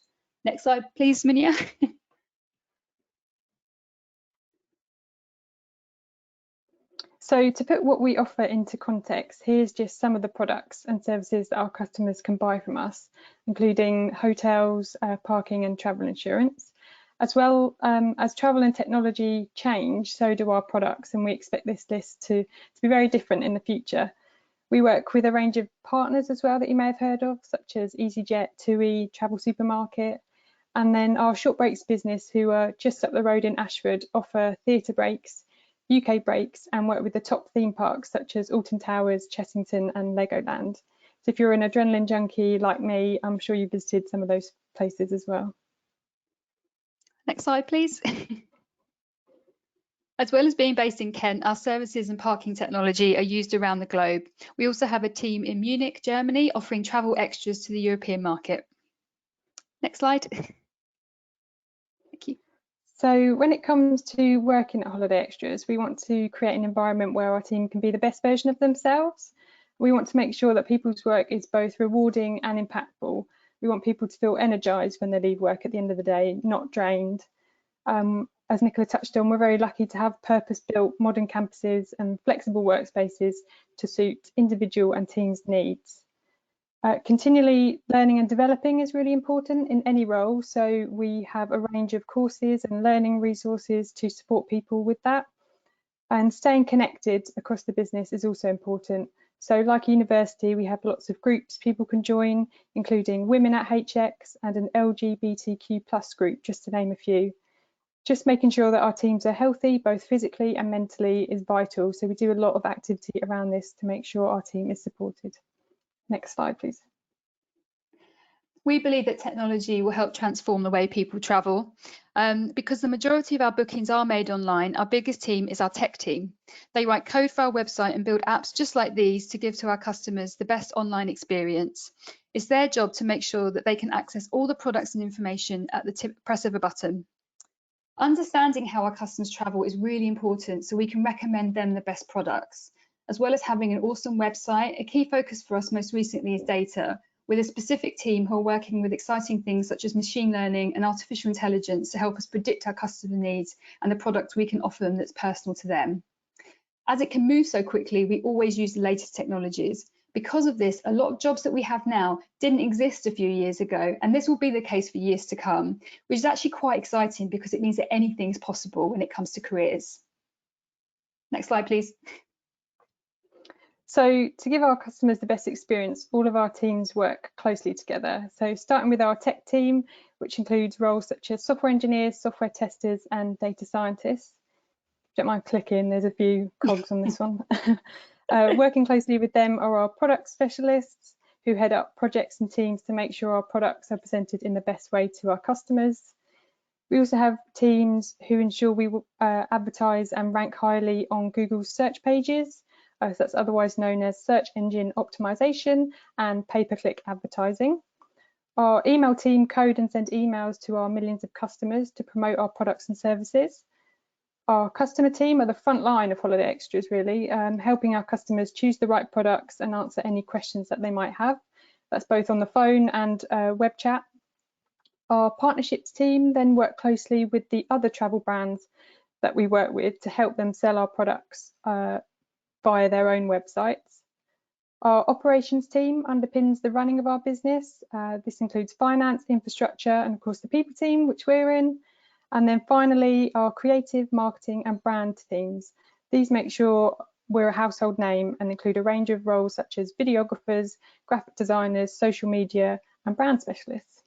Next slide, please, Munya. So to put what we offer into context, here's just some of the products and services that our customers can buy from us, including hotels, parking and travel insurance. As well as travel and technology change, so do our products, and we expect this list to be very different in the future. We work with a range of partners as well that you may have heard of, such as EasyJet, TUI, Travel Supermarket, and then our short breaks business, who are just up the road in Ashford, offer theatre breaks, UK breaks, and work with the top theme parks such as Alton Towers, Chessington and Legoland. So if you're an adrenaline junkie like me, I'm sure you visited some of those places as well. Next slide, please. As well as being based in Kent, our services and parking technology are used around the globe. We also have a team in Munich, Germany, offering travel extras to the European market. Next slide. Thank you. So when it comes to working at Holiday Extras, we want to create an environment where our team can be the best version of themselves. We want to make sure that people's work is both rewarding and impactful. We want people to feel energised when they leave work at the end of the day, not drained. as Nicola touched on, we're very lucky to have purpose-built modern campuses and flexible workspaces to suit individual and teams' needs. Continually learning and developing is really important in any role, so we have a range of courses and learning resources to support people with that. And staying connected across the business is also important. So like a university, we have lots of groups people can join, including Women at HX and an LGBTQ+ group, just to name a few. Just making sure that our teams are healthy, both physically and mentally, is vital. So we do a lot of activity around this to make sure our team is supported. Next slide, please. We believe that technology will help transform the way people travel. Because the majority of our bookings are made online, our biggest team is our tech team. They write code for our website and build apps just like these to give to our customers the best online experience. It's their job to make sure that they can access all the products and information at the press of a button. Understanding how our customers travel is really important so we can recommend them the best products. As well as having an awesome website, a key focus for us most recently is data, with a specific team who are working with exciting things such as machine learning and artificial intelligence to help us predict our customer needs and the product we can offer them that's personal to them. As it can move so quickly, we always use the latest technologies. Because of this, a lot of jobs that we have now didn't exist a few years ago, and this will be the case for years to come, which is actually quite exciting because it means that anything is possible when it comes to careers. Next slide, please. So to give our customers the best experience, all of our teams work closely together. So starting with our tech team, which includes roles such as software engineers, software testers, and data scientists. Don't mind clicking, there's a few cogs on this one. Working closely with them are our product specialists who head up projects and teams to make sure our products are presented in the best way to our customers. We also have teams who ensure we advertise and rank highly on Google's search pages. So that's otherwise known as search engine optimization and pay-per-click advertising. Our email team code and send emails to our millions of customers to promote our products and services. Our customer team are the front line of Holiday Extras, really, helping our customers choose the right products and answer any questions that they might have. That's both on the phone and web chat. Our partnerships team then work closely with the other travel brands that we work with to help them sell our products via their own websites. Our operations team underpins the running of our business. This includes finance, infrastructure, and of course the people team, which we're in. And then finally, our creative, marketing, and brand teams. These make sure we're a household name and include a range of roles such as videographers, graphic designers, social media, and brand specialists.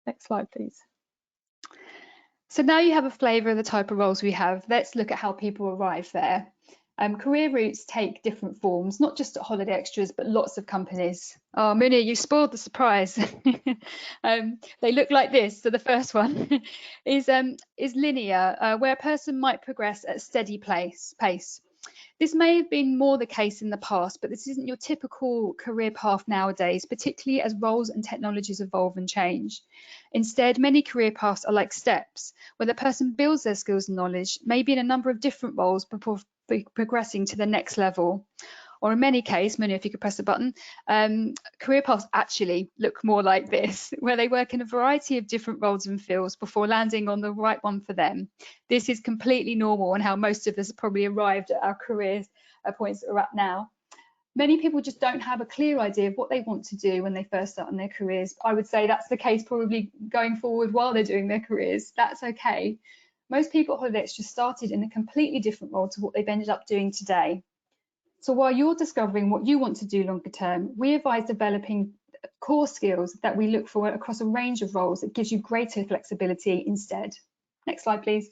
Next slide, please. So now you have a flavour of the type of roles we have. Let's look at how people arrive there. Career routes take different forms, not just at Holiday Extras, but lots of companies. Oh, Munia, you spoiled the surprise. They look like this. So the first one is linear, where a person might progress at a steady pace. This may have been more the case in the past, but this isn't your typical career path nowadays, particularly as roles and technologies evolve and change. Instead, many career paths are like steps, where the person builds their skills and knowledge, maybe in a number of different roles before progressing to the next level. Or in many cases, Munia, if you could press the button, career paths actually look more like this, where they work in a variety of different roles and fields before landing on the right one for them. This is completely normal and how most of us have probably arrived at our career points that we're at now. Many people just don't have a clear idea of what they want to do when they first start in their careers. I would say that's the case probably going forward while they're doing their careers. That's okay. Most people at Holiday Extras started in a completely different role to what they've ended up doing today. So while you're discovering what you want to do longer term, we advise developing core skills that we look for across a range of roles that gives you greater flexibility instead. Next slide, please.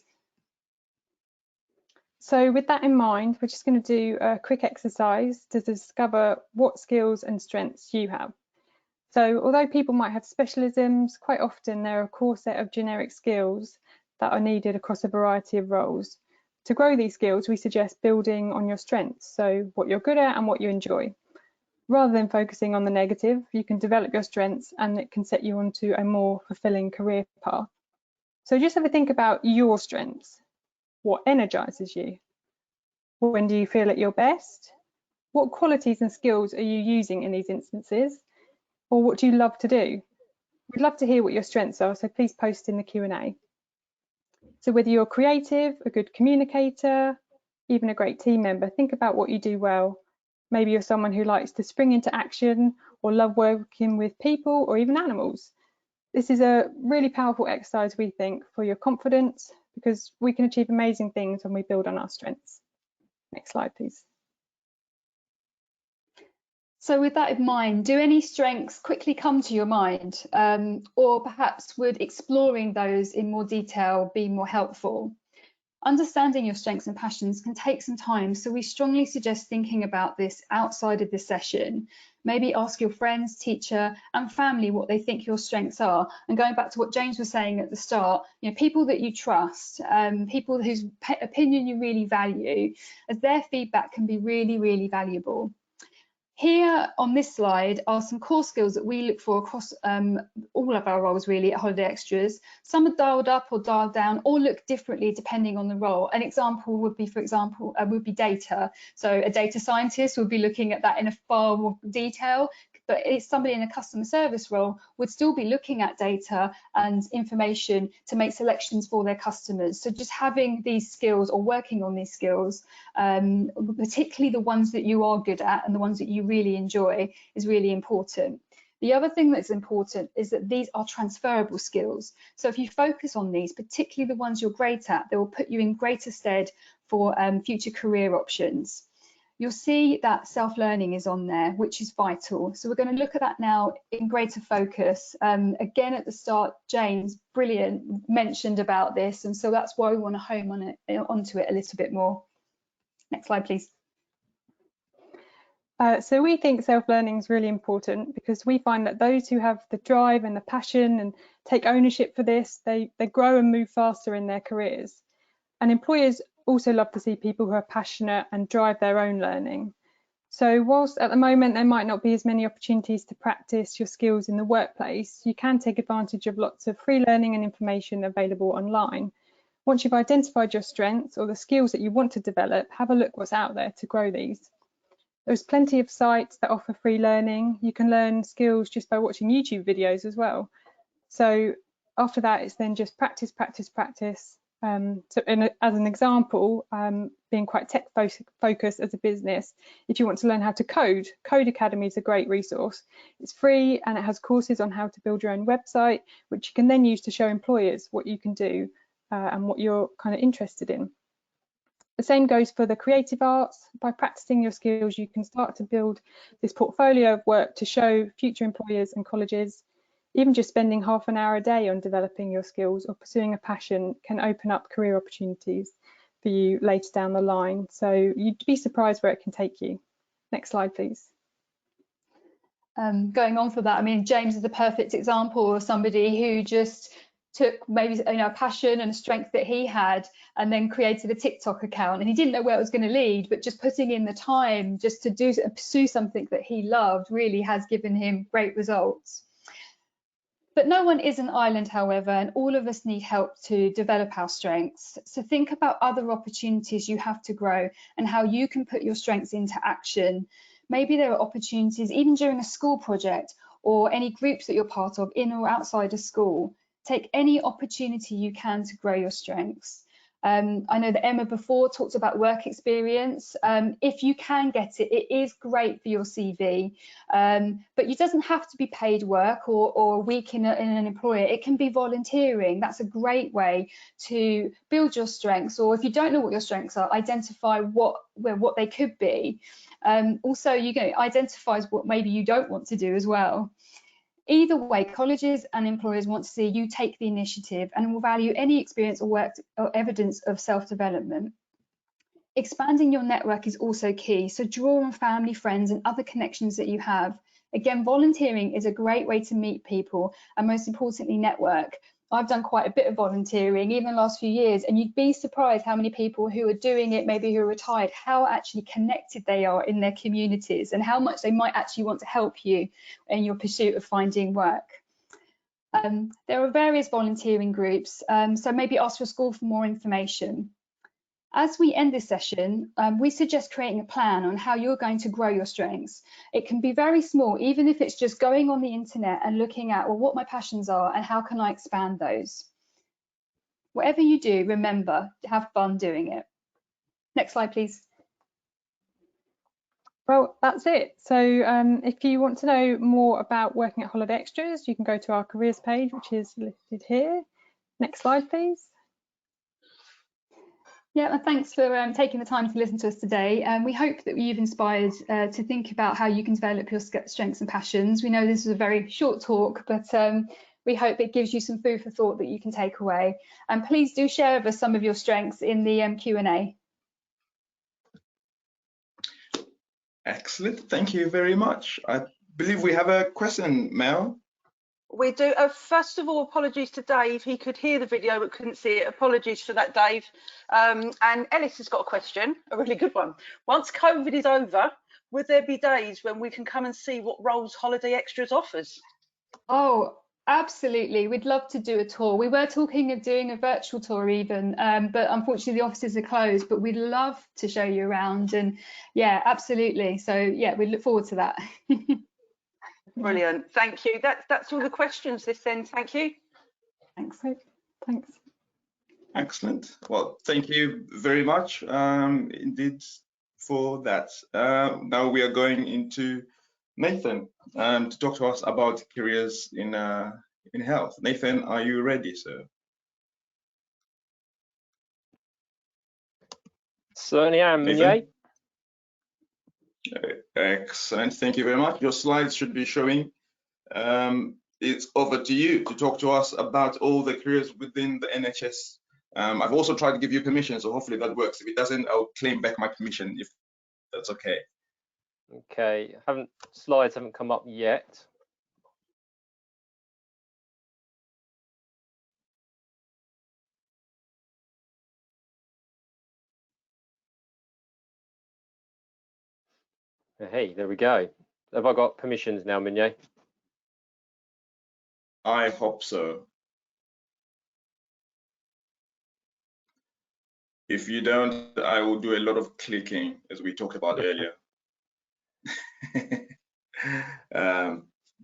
So with that in mind, we're just going to do a quick exercise to discover what skills and strengths you have. So although people might have specialisms, quite often there are a core set of generic skills that are needed across a variety of roles. To grow these skills, we suggest building on your strengths, so what you're good at and what you enjoy. Rather than focusing on the negative, you can develop your strengths and it can set you onto a more fulfilling career path. So just have a think about your strengths. What energizes you? When do you feel at your best? What qualities and skills are you using in these instances? Or what do you love to do? We'd love to hear what your strengths are, so please post in the Q&A. So whether you're creative, a good communicator, even a great team member, think about what you do well. Maybe you're someone who likes to spring into action or love working with people or even animals. This is a really powerful exercise, we think, for your confidence, because we can achieve amazing things when we build on our strengths. Next slide, please. So with that in mind, do any strengths quickly come to your mind? Or perhaps would exploring those in more detail be more helpful? Understanding your strengths and passions can take some time, so we strongly suggest thinking about this outside of the session. Maybe ask your friends, teacher and family what they think your strengths are. And going back to what James was saying at the start, you know, people that you trust, people whose opinion you really value, as their feedback can be really, really valuable. Here on this slide are some core skills that we look for across all of our roles really at Holiday Extras. Some are dialed up or dialed down or look differently depending on the role. An example would be, for example, would be data. So a data scientist would be looking at that in a far more detail, but it's somebody in a customer service role would still be looking at data and information to make selections for their customers. So just having these skills or working on these skills, particularly the ones that you are good at and the ones that you really enjoy, is really important. The other thing that's important is that these are transferable skills. So if you focus on these, particularly the ones you're great at, they will put you in greater stead for future career options. You'll see that self-learning is on there, which is vital. So we're going to look at that now in greater focus. Again, at the start, James, brilliant, mentioned about this. And so that's why we want to home on onto it a little bit more. Next slide, please. So we think self-learning is really important because we find that those who have the drive and the passion and take ownership for this, they grow and move faster in their careers. And employers also love to see people who are passionate and drive their own learning. So whilst at the moment there might not be as many opportunities to practice your skills in the workplace, you can take advantage of lots of free learning and information available online. Once you've identified your strengths or the skills that you want to develop, have a look what's out there to grow these. There's plenty of sites that offer free learning. You can learn skills just by watching YouTube videos as well. So after that, it's then just practice, practice, practice. So as an example, being quite tech focused as a business, if you want to learn how to code, Code Academy is a great resource. It's free and it has courses on how to build your own website, which you can then use to show employers what you can do and what you're kind of interested in. The same goes for the creative arts. By practicing your skills, you can start to build this portfolio of work to show future employers and colleges. Even just spending half an hour a day on developing your skills or pursuing a passion can open up career opportunities for you later down the line. So you'd be surprised where it can take you. Next slide, please. Going on for that, I mean, James is the perfect example of somebody who just took maybe a passion and a strength that he had and then created a TikTok account, and he didn't know where it was going to lead, but just putting in the time just to pursue something that he loved really has given him great results. But no one is an island, however, and all of us need help to develop our strengths. So think about other opportunities you have to grow and how you can put your strengths into action. Maybe there are opportunities even during a school project or any groups that you're part of in or outside of school. Take any opportunity you can to grow your strengths. I know that Emma before talked about work experience. If you can get it, it is great for your CV, but it doesn't have to be paid work or a week in an employer. It can be volunteering. That's a great way to build your strengths, or if you don't know what your strengths are, identify what they could be. Also, identifies what maybe you don't want to do as well. Either way, colleges and employers want to see you take the initiative and will value any experience or work or evidence of self-development. Expanding your network is also key, so draw on family, friends and other connections that you have. Again, volunteering is a great way to meet people and most importantly, network. I've done quite a bit of volunteering even the last few years, and you'd be surprised how many people who are doing it, maybe who are retired, how actually connected they are in their communities and how much they might actually want to help you in your pursuit of finding work. There are various volunteering groups, so maybe ask your school for more information. As we end this session, we suggest creating a plan on how you're going to grow your strengths. It can be very small, even if it's just going on the internet and looking at, well, what my passions are and how can I expand those. Whatever you do, remember, have fun doing it. Next slide, please. Well, that's it. So if you want to know more about working at Holiday Extras, you can go to our careers page, which is listed here. Next slide, please. Yeah, and thanks for taking the time to listen to us today. We hope that you've inspired to think about how you can develop your strengths and passions. We know this is a very short talk, but we hope it gives you some food for thought that you can take away. And please do share with us some of your strengths in the Q&A. Excellent. Thank you very much. I believe we have a question, Mel. We do. First of all, apologies to Dave. He could hear the video but couldn't see it. Apologies for that, Dave. And Ellis has got a question, a really good one. Once COVID is over, would there be days when we can come and see what roles Holiday Extras offers? Oh, absolutely. We'd love to do a tour. We were talking of doing a virtual tour even, but unfortunately the offices are closed, but we'd love to show you around. And yeah, absolutely. So yeah, we look forward to that. Brilliant. Thank you. That's all the questions this end. Thank you. Thanks. Thanks. Excellent. Well, thank you very much indeed for that. Now we are going into Nathan to talk to us about careers in health. Nathan, are you ready, sir? Certainly am, Mignet. Excellent. Thank you very much. Your slides should be showing. It's over to you to talk to us about all the careers within the NHS. I've also tried to give you permission, so hopefully that works. If it doesn't, I'll claim back my permission if that's okay. Okay, slides haven't come up yet. Hey, there we go. Have I got permissions now, Mignet? I hope so. If you don't, I will do a lot of clicking, as we talked about earlier.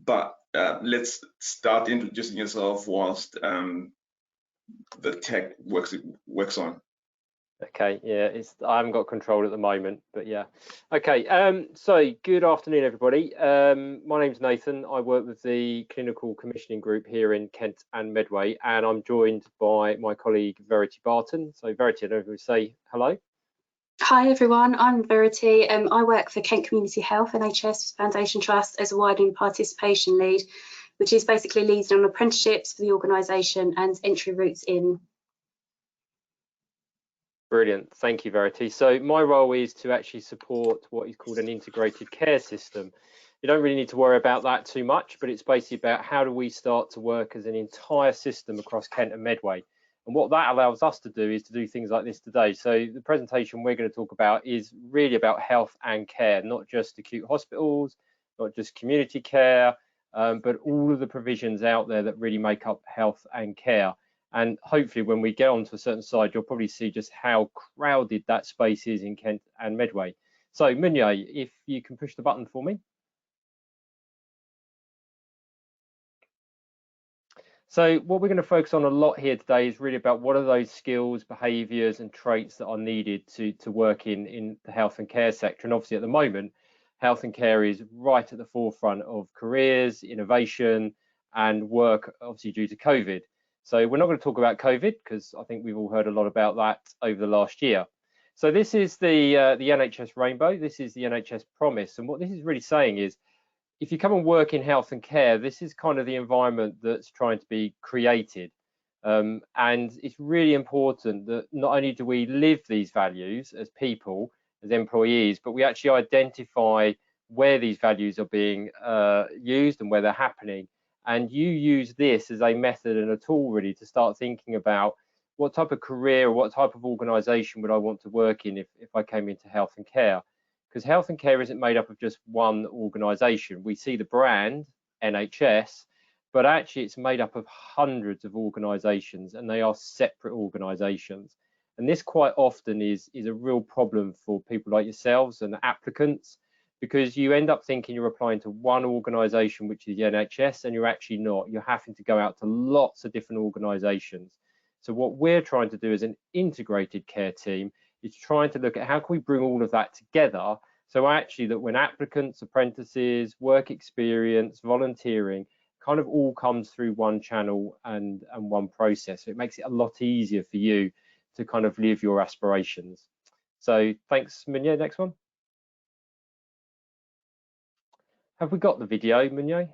But let's start introducing yourself whilst the tech works on. Okay, yeah, I haven't got control at the moment, but yeah. Okay, so good afternoon, everybody. My name's Nathan. I work with the Clinical Commissioning Group here in Kent and Medway, and I'm joined by my colleague Verity Barton. So Verity, I don't know if we say hello. Hi everyone, I'm Verity. I work for Kent Community Health NHS Foundation Trust as a widening participation lead, which is basically leading on apprenticeships for the organisation and entry routes in. Brilliant, thank you, Verity. So my role is to actually support what is called an integrated care system. You don't really need to worry about that too much, but it's basically about how do we start to work as an entire system across Kent and Medway. And what that allows us to do is to do things like this today. So the presentation we're going to talk about is really about health and care, not just acute hospitals, not just community care, but all of the provisions out there that really make up health and care. And hopefully when we get onto a certain side, you'll probably see just how crowded that space is in Kent and Medway. So Mignet, if you can push the button for me. So what we're going to focus on a lot here today is really about what are those skills, behaviours and traits that are needed to work in the health and care sector. And obviously at the moment, health and care is right at the forefront of careers, innovation and work, obviously due to COVID. So we're not going to talk about COVID because I think we've all heard a lot about that over the last year. So this is the NHS Rainbow. This is the NHS Promise. And what this is really saying is, if you come and work in health and care, this is kind of the environment that's trying to be created. And it's really important that not only do we live these values as people, as employees, but we actually identify where these values are being used and where they're happening. And you use this as a method and a tool really to start thinking about what type of career or what type of organisation would I want to work in if I came into health and care. Because health and care isn't made up of just one organisation. We see the brand, NHS, but actually it's made up of hundreds of organisations and they are separate organisations. And this quite often is a real problem for people like yourselves and applicants, because you end up thinking you're applying to one organisation, which is the NHS, and you're actually not. You're having to go out to lots of different organisations. So what we're trying to do as an integrated care team is trying to look at how can we bring all of that together, so actually that when applicants, apprentices, work experience, volunteering, kind of all comes through one channel and one process. So it makes it a lot easier for you to kind of live your aspirations. So thanks, Munye. Next one. Have we got the video, Munye?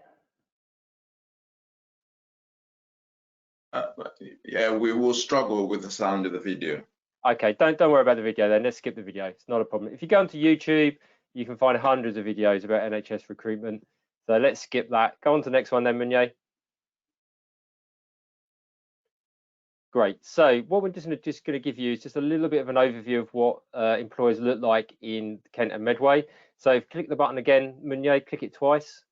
Yeah, we will struggle with the sound of the video. Okay, don't worry about the video then. Let's skip the video. It's not a problem. If you go onto YouTube, you can find hundreds of videos about NHS recruitment. So let's skip that. Go on to the next one then, Munye. Great. So what we're just going to give you is just a little bit of an overview of what employers look like in Kent and Medway. So click the button again, Munye, click it twice.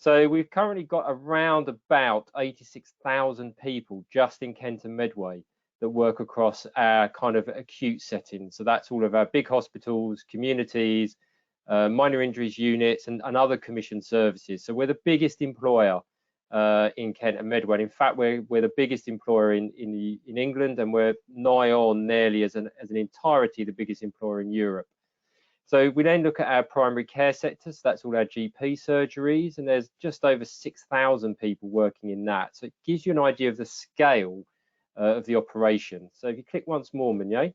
So we've currently got around about 86,000 people just in Kent and Medway that work across our kind of acute settings. So that's all of our big hospitals, communities, minor injuries units, and other commissioned services. So we're the biggest employer in Kent and Medway. In fact, we're the biggest employer in England, and we're nigh on nearly as an entirety the biggest employer in Europe. So we then look at our primary care sector, so that's all our GP surgeries, and there's just over 6,000 people working in that. So it gives you an idea of the scale of the operation. So if you click once more, Munye,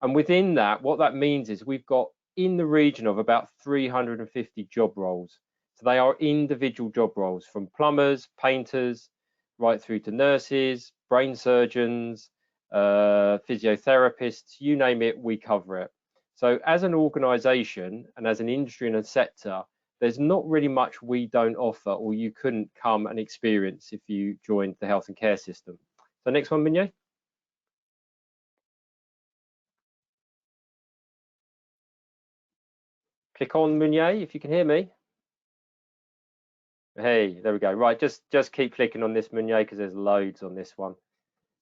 and within that, what that means is we've got in the region of about 350 job roles. So they are individual job roles, from plumbers, painters, right through to nurses, brain surgeons, physiotherapists, you name it, we cover it. So as an organisation and as an industry and a sector, there's not really much we don't offer or you couldn't come and experience if you joined the health and care system. So next one, Munye. Click on Munye if you can hear me. Hey, there we go. Right, just keep clicking on this, Munye, because there's loads on this one.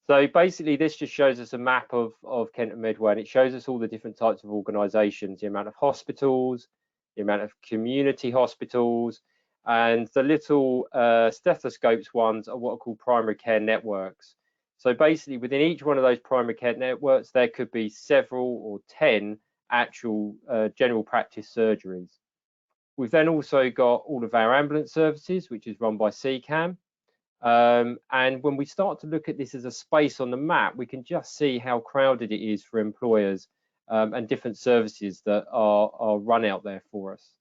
So basically, this just shows us a map of Kent and Medway, and it shows us all the different types of organisations, the amount of hospitals, the amount of community hospitals, and the little stethoscopes ones are what are called primary care networks. So basically, within each one of those primary care networks, there could be several or 10 actual general practice surgeries. We've then also got all of our ambulance services, which is run by CCAM. And when we start to look at this as a space on the map, we can just see how crowded it is for employers and different services that are run out there for us.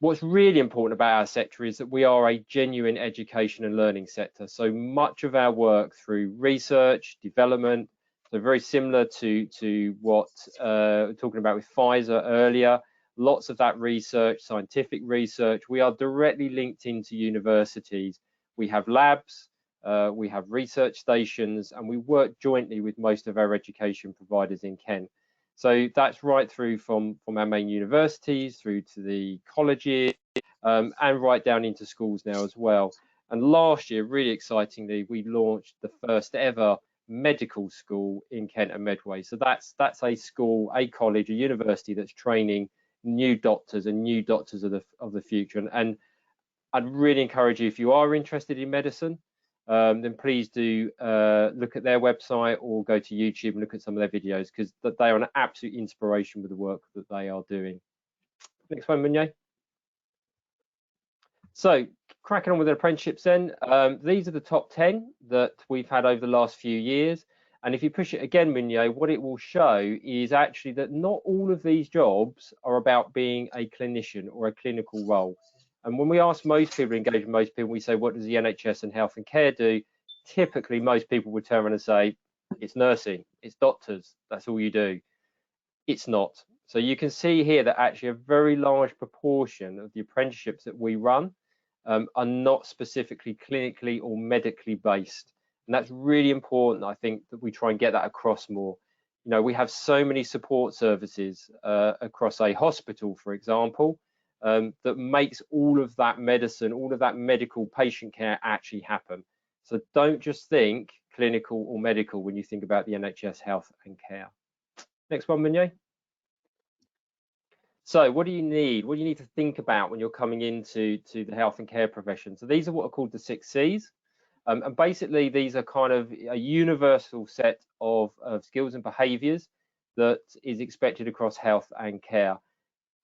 What's really important about our sector is that we are a genuine education and learning sector. So much of our work through research, development, so very similar to what we were talking about with Pfizer earlier, lots of that research, scientific research, we are directly linked into universities. We have labs, we have research stations, and we work jointly with most of our education providers in Kent. So that's right through from our main universities through to the colleges and right down into schools now as well. And last year, really excitingly, we launched the first ever medical school in Kent and Medway. So that's a school, a college, a university that's training new doctors and new doctors of the future. And I'd really encourage you, if you are interested in medicine, then please do look at their website or go to YouTube and look at some of their videos, because they are an absolute inspiration with the work that they are doing. Next one, Munye. So cracking on with the apprenticeships then, these are the top 10 that we've had over the last few years. And if you push it again, Munye, what it will show is actually that not all of these jobs are about being a clinician or a clinical role. And when we ask most people, engage with most people, we say, what does the NHS and health and care do? Typically, most people would turn around and say, it's nursing, it's doctors, that's all you do. It's not. So you can see here that actually a very large proportion of the apprenticeships that we run are not specifically clinically or medically based. And that's really important, I think, that we try and get that across more. You know, we have so many support services across a hospital, for example, that makes all of that medicine, all of that medical patient care actually happen. So don't just think clinical or medical when you think about the NHS health and care. Next one, Munye. So what do you need? What do you need to think about when you're coming into the health and care profession? So these are what are called the 6 C's. And basically, these are kind of a universal set of skills and behaviours that is expected across health and care.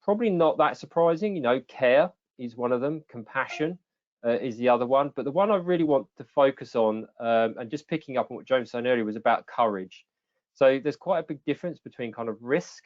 Probably not that surprising, you know, care is one of them, compassion is the other one, but the one I really want to focus on, and just picking up on what James was saying earlier, was about courage. So there's quite a big difference between kind of risk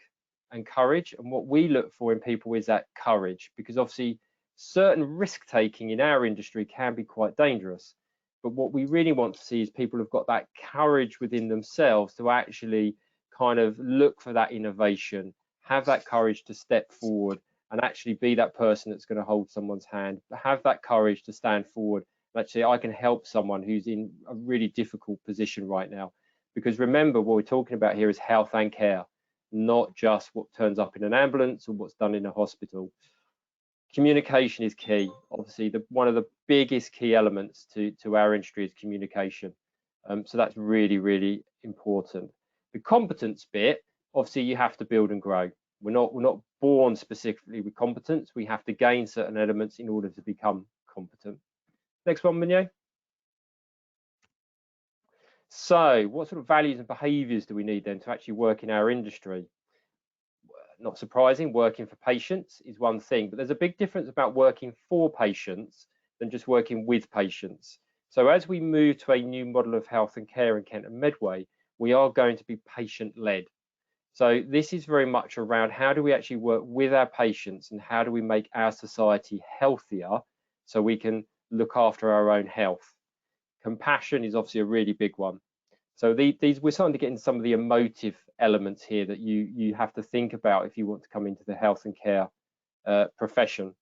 and courage, and what we look for in people is that courage, because obviously certain risk taking in our industry can be quite dangerous, but what we really want to see is people who've got that courage within themselves to actually kind of look for that innovation, have that courage to step forward and actually be that person that's going to hold someone's hand, have that courage to stand forward. Actually, I can help someone who's in a really difficult position right now. Because remember, what we're talking about here is health and care, not just what turns up in an ambulance or what's done in a hospital. Communication is key. Obviously, one of the biggest key elements to our industry is communication. So that's really, really important. The competence bit, obviously, you have to build and grow. We're not born specifically with competence. We have to gain certain elements in order to become competent. Next one, Minye. So what sort of values and behaviours do we need then to actually work in our industry? Not surprising, working for patients is one thing, but there's a big difference about working for patients than just working with patients. So as we move to a new model of health and care in Kent and Medway, we are going to be patient-led. So this is very much around how do we actually work with our patients and how do we make our society healthier so we can look after our own health. Compassion is obviously a really big one. So these we're starting to get into some of the emotive elements here that you have to think about if you want to come into the health and care profession.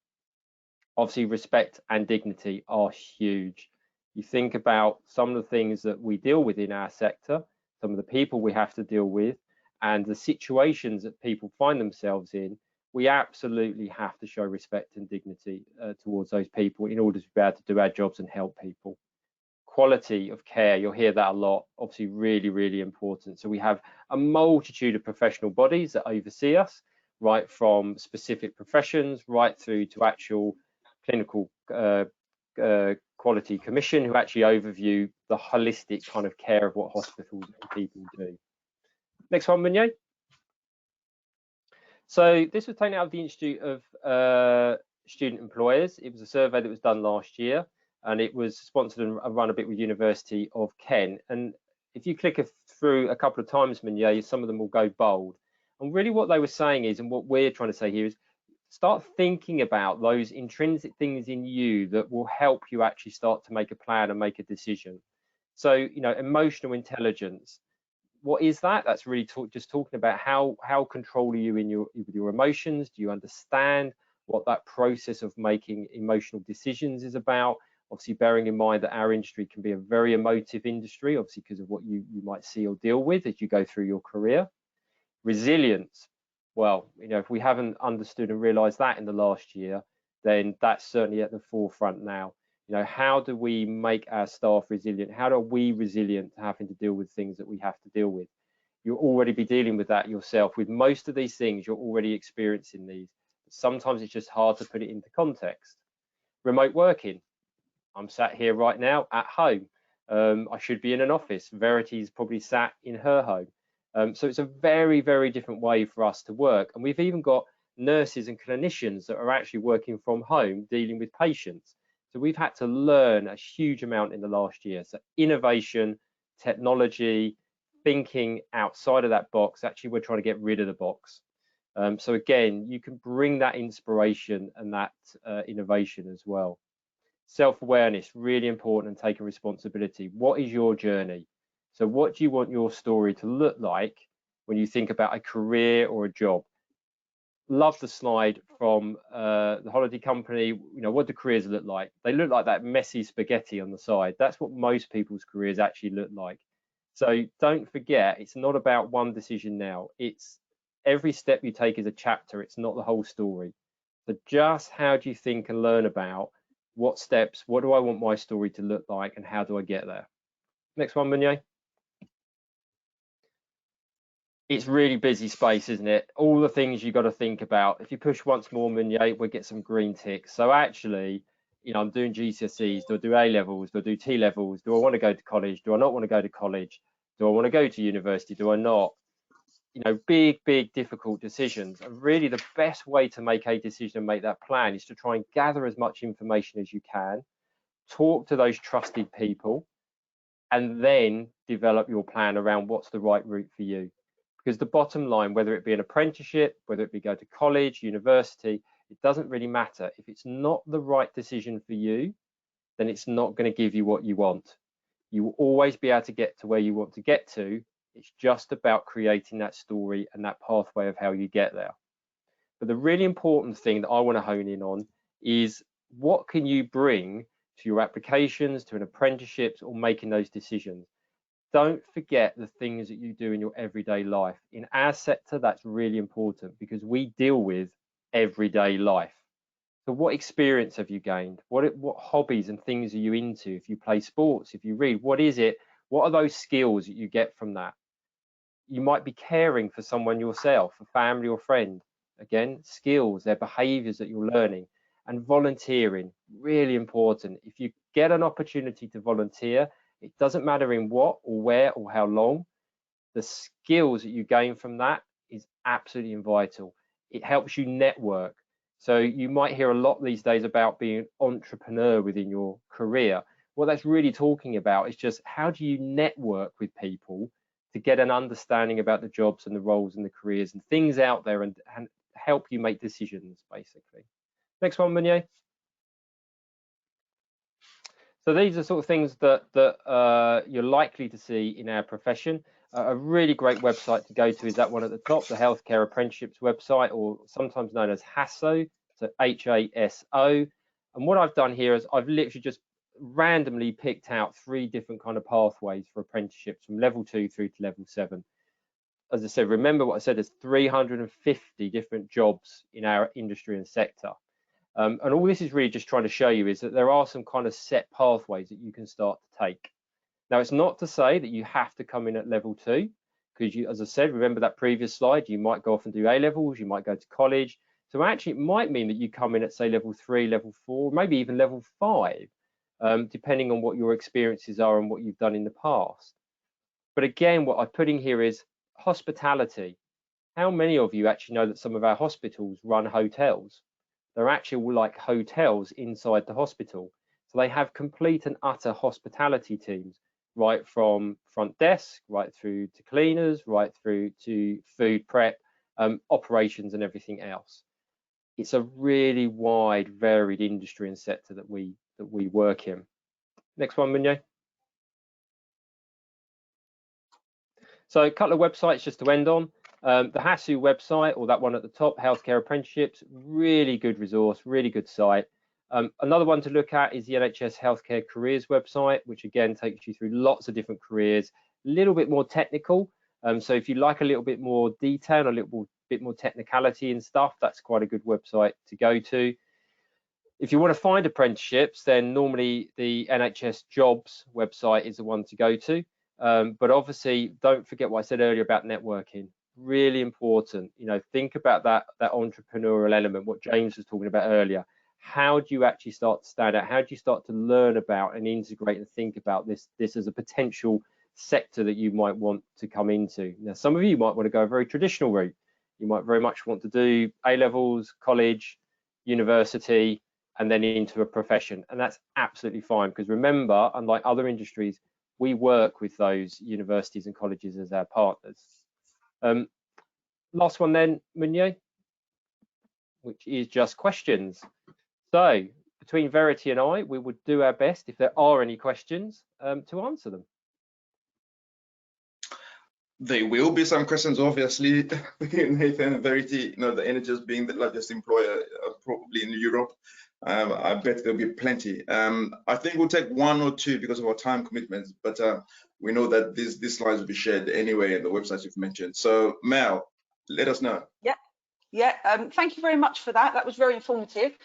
Obviously, respect and dignity are huge. You think about some of the things that we deal with in our sector, some of the people we have to deal with, and the situations that people find themselves in, we absolutely have to show respect and dignity towards those people in order to be able to do our jobs and help people. Quality of care, you'll hear that a lot, obviously really, really important. So we have a multitude of professional bodies that oversee us, right from specific professions right through to actual clinical quality commission who actually overview the holistic kind of care of what hospitals and people do. Next one, Minye. So this was taken out of the Institute of Student Employers. It was a survey that was done last year, and it was sponsored and run a bit with University of Kent. And if you click through a couple of times, Minye, some of them will go bold. And really what they were saying is, and what we're trying to say here is, start thinking about those intrinsic things in you that will help you actually start to make a plan and make a decision. So, you know, emotional intelligence. What is that? That's really just talking about how control are you in your emotions? Do you understand what that process of making emotional decisions is about? Obviously, bearing in mind that our industry can be a very emotive industry, obviously because of what you might see or deal with as you go through your career. Resilience. Well, you know, if we haven't understood and realised that in the last year, then that's certainly at the forefront now. You know, how do we make our staff resilient? How are we resilient to having to deal with things that we have to deal with? You'll already be dealing with that yourself. With most of these things, you're already experiencing these. Sometimes it's just hard to put it into context. Remote working. I'm sat here right now at home. I should be in an office. Verity's probably sat in her home. So it's a very, very different way for us to work. And we've even got nurses and clinicians that are actually working from home dealing with patients. So we've had to learn a huge amount in the last year. So innovation, technology, thinking outside of that box. Actually, we're trying to get rid of the box. So again, you can bring that inspiration and that innovation as well. Self-awareness, really important, and taking responsibility. What is your journey? So what do you want your story to look like when you think about a career or a job? Love the slide from the holiday company. You know, what do careers look like? They look like that messy spaghetti on the side. That's what most people's careers actually look like. So don't forget, it's not about one decision now. It's every step you take is a chapter. It's not the whole story. So just how do you think and learn about what steps, what do I want my story to look like, and how do I get there? Next one, Minye. It's really busy space, isn't it? All the things you've got to think about. If you push once more, Minye, we'll get some green ticks. So actually, you know, I'm doing GCSEs, do I do A levels, do I do T levels, do I want to go to college, do I not want to go to college, do I want to go to university, do I not? You know, big difficult decisions. And really the best way to make a decision and make that plan is to try and gather as much information as you can, talk to those trusted people, and then develop your plan around what's the right route for you. Because the bottom line, whether it be an apprenticeship, whether it be go to college, university, it doesn't really matter. If it's not the right decision for you, then it's not going to give you what you want. You will always be able to get to where you want to get to. It's just about creating that story and that pathway of how you get there. But the really important thing that I want to hone in on is what can you bring to your applications, to an apprenticeships, or making those decisions. Don't forget the things that you do in your everyday life. In our sector, that's really important because we deal with everyday life. So what experience have you gained? What hobbies and things are you into? If you play sports, if you read, what is it? What are those skills that you get from that? You might be caring for someone yourself, a family or friend. Again, skills, their behaviors that you're learning. And volunteering, really important. If you get an opportunity to volunteer, it doesn't matter in what or where or how long, the skills that you gain from that is absolutely vital. It helps you network. So you might hear a lot these days about being an entrepreneur within your career. What that's really talking about is just how do you network with people to get an understanding about the jobs and the roles and the careers and things out there and help you make decisions, basically. Next one, Meunier. So these are sort of things that you're likely to see in our profession. A really great website to go to is that one at the top, the Healthcare Apprenticeships website, or sometimes known as HASO, so HASO. And what I've done here is I've literally just randomly picked out 3 different kind of pathways for apprenticeships from level 2 through to level 7. As I said, remember what I said, there's 350 different jobs in our industry and sector. And all this is really just trying to show you is that there are some kind of set pathways that you can start to take. Now, it's not to say that you have to come in at level 2, because you, as I said, remember that previous slide, you might go off and do A levels, you might go to college. So actually, it might mean that you come in at, say, level 3, level 4, maybe even level 5, depending on what your experiences are and what you've done in the past. But again, what I put in here is hospitality. How many of you actually know that some of our hospitals run hotels? They're actually like hotels inside the hospital. So they have complete and utter hospitality teams, right from front desk, right through to cleaners, right through to food prep, operations and everything else. It's a really wide, varied industry and sector that we work in. Next one, Meunier. So a couple of websites just to end on. The HASU website, or that one at the top, Healthcare Apprenticeships, really good resource, really good site. Another one to look at is the NHS Healthcare Careers website, which again takes you through lots of different careers, a little bit more technical. So if you like a little bit more detail, a little bit more technicality and stuff, that's quite a good website to go to. If you want to find apprenticeships, then normally the NHS Jobs website is the one to go to. But obviously, don't forget what I said earlier about networking. Really important. You know, think about that entrepreneurial element, what James was talking about earlier. How do you actually start to stand out? How do you start to learn about and integrate and think about this as a potential sector that you might want to come into? Now, some of you might want to go a very traditional route. You might very much want to do A levels, college, university, and then into a profession. And that's absolutely fine, because remember, unlike other industries, we work with those universities and colleges as our partners. Last one then, Meunier, which is just questions. So between Verity and I, we would do our best, if there are any questions, to answer them. There will be some questions, obviously. Nathan and Verity, you know, the NHS being the largest employer probably in Europe, I bet there'll be plenty. I think we'll take 1 or 2 because of our time commitments, but we know that these slides will be shared anyway at the websites you've mentioned. So Mel, let us know. Yeah, thank you very much for that. That was very informative.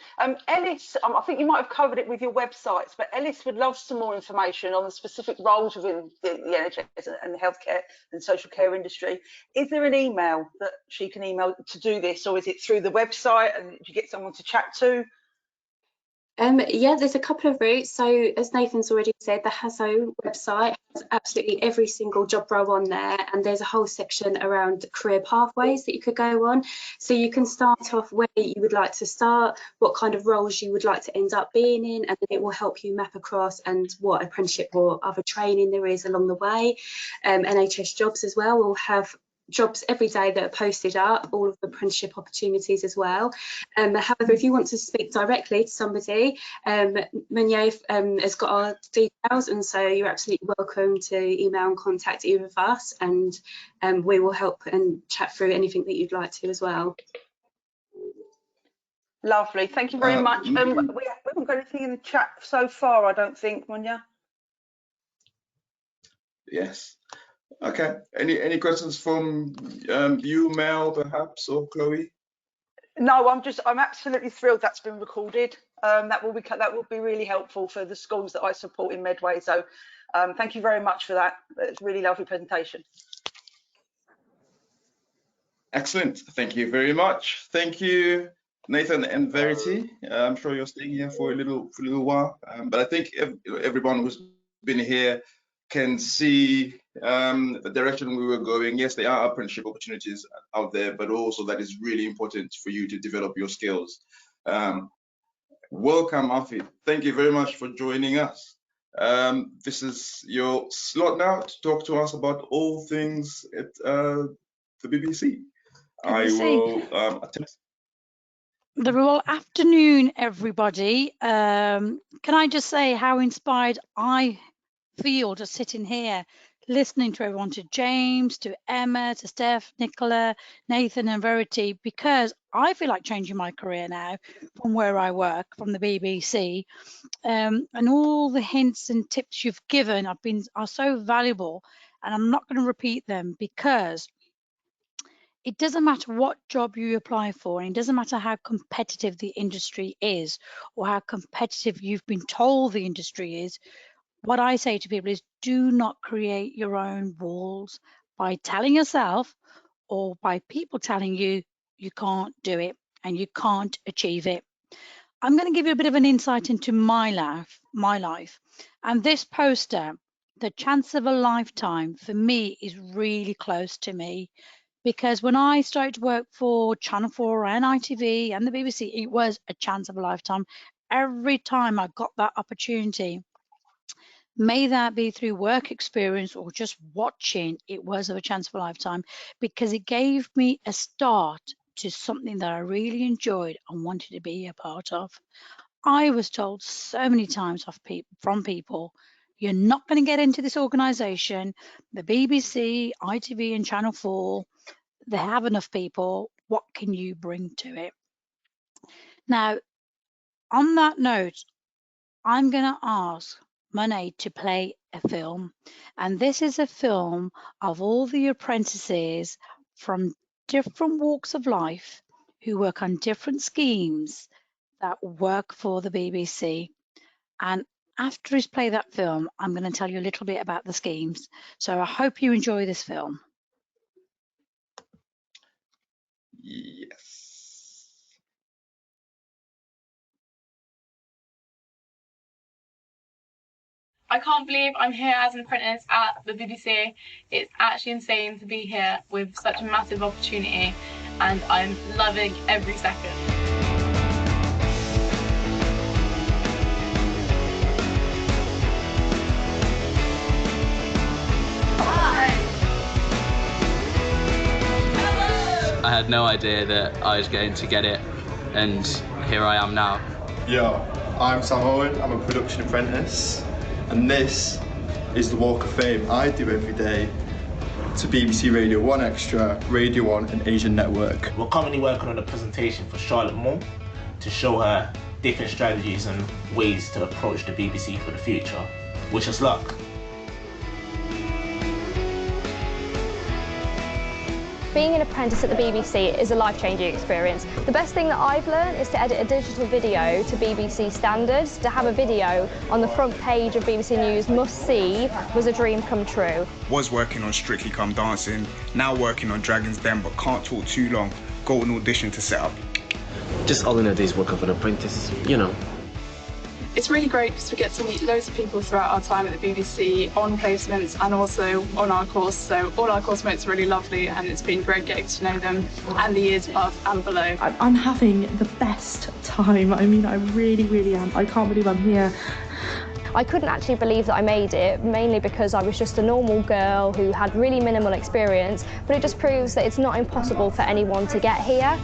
Ellis, I think you might have covered it with your websites, but Ellis would love some more information on the specific roles within the NHS and the healthcare and social care industry. Is there an email that she can email to do this, or is it through the website and you get someone to chat to? Yeah, there's a couple of routes. So as Nathan's already said, the HASO website has absolutely every single job role on there, and there's a whole section around career pathways that you could go on. So you can start off where you would like to start, what kind of roles you would like to end up being in, and then it will help you map across and what apprenticeship or other training there is along the way. NHS jobs as well will have jobs every day that are posted up, all of the apprenticeship opportunities as well. However, if you want to speak directly to somebody, Munya has got our details, and so you're absolutely welcome to email and contact either of us, and we will help and chat through anything that you'd like to as well. Lovely, thank you very much. We haven't got anything in the chat so far, I don't think, Munya. Yes. Okay. Any questions from you, Mel, perhaps, or Chloe? No, I'm absolutely thrilled that's been recorded. That will be really helpful for the schools that I support in Medway. So thank you very much for that. It's a really lovely presentation. Excellent. Thank you very much. Thank you, Nathan and Verity. I'm sure you're staying here for a little while, but I think everyone who's been here can see the direction we were going. Yes, there are apprenticeship opportunities out there, but also that is really important for you to develop your skills. Welcome, Afi. Thank you very much for joining us. This is your slot now to talk to us about all things at the BBC. I will attempt. Well, afternoon, everybody. Can I just say how inspired I feel just sitting here, listening to everyone, to James, to Emma, to Steph, Nicola, Nathan and Verity, because I feel like changing my career now from where I work, from the BBC, and all the hints and tips you've given are so valuable, and I'm not going to repeat them because it doesn't matter what job you apply for, and it doesn't matter how competitive the industry is or how competitive you've been told the industry is. What I say to people is, do not create your own walls by telling yourself or by people telling you you can't do it and you can't achieve it. I'm going to give you a bit of an insight into my life. And this poster, the chance of a lifetime, for me is really close to me, because when I started to work for Channel 4 and ITV and the BBC, it was a chance of a lifetime. Every time I got that opportunity, may that be through work experience or just watching, it was of a chance of a lifetime, because it gave me a start to something that I really enjoyed and wanted to be a part of. I was told so many times from people, you're not going to get into this organisation, the BBC, ITV and Channel 4, they have enough people, what can you bring to it? Now, on that note, I'm going to ask Monet to play a film, and this is a film of all the apprentices from different walks of life who work on different schemes that work for the BBC. And after he's played that film, I'm going to tell you a little bit about the schemes. So I hope you enjoy this film. Yes. I can't believe I'm here as an apprentice at the BBC. It's actually insane to be here with such a massive opportunity, and I'm loving every second. I had no idea that I was going to get it, and here I am now. Yo, I'm Sam Owen, I'm a production apprentice, and this is the Walk of Fame I do every day to BBC Radio 1 Extra, Radio 1 and Asian Network. We're currently working on a presentation for Charlotte Moore to show her different strategies and ways to approach the BBC for the future. Wish us luck. Being an apprentice at the BBC is a life-changing experience. The best thing that I've learned is to edit a digital video to BBC standards. To have a video on the front page of BBC News Must See was a dream come true. Was working on Strictly Come Dancing, now working on Dragon's Den, but can't talk too long. Got an audition to set up. Just all in a day's work of an apprentice, you know. It's really great because we get to meet loads of people throughout our time at the BBC on placements and also on our course. So all our course mates are really lovely, and it's been great getting to know them and the years above and below. I'm having the best time. I mean, I really, really am. I can't believe I'm here. I couldn't actually believe that I made it, mainly because I was just a normal girl who had really minimal experience, but it just proves that it's not impossible for anyone to get here.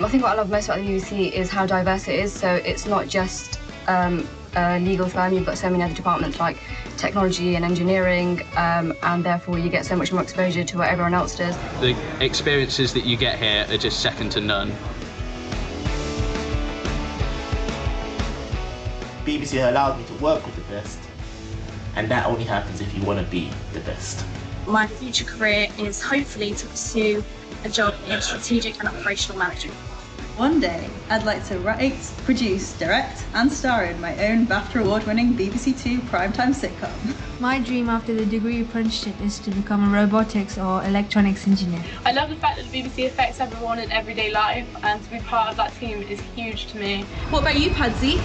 I think what I love most about the BBC is how diverse it is. So it's not just a legal firm, you've got so many other departments like technology and engineering, and therefore you get so much more exposure to what everyone else does. The experiences that you get here are just second to none. BBC allowed me to work with the best, and that only happens if you want to be the best. My future career is hopefully to pursue a job in strategic and operational management. One day, I'd like to write, produce, direct and star in my own BAFTA award-winning BBC Two primetime sitcom. My dream after the degree apprenticeship is to become a robotics or electronics engineer. I love the fact that the BBC affects everyone in everyday life, and to be part of that team is huge to me. What about you, Padsy?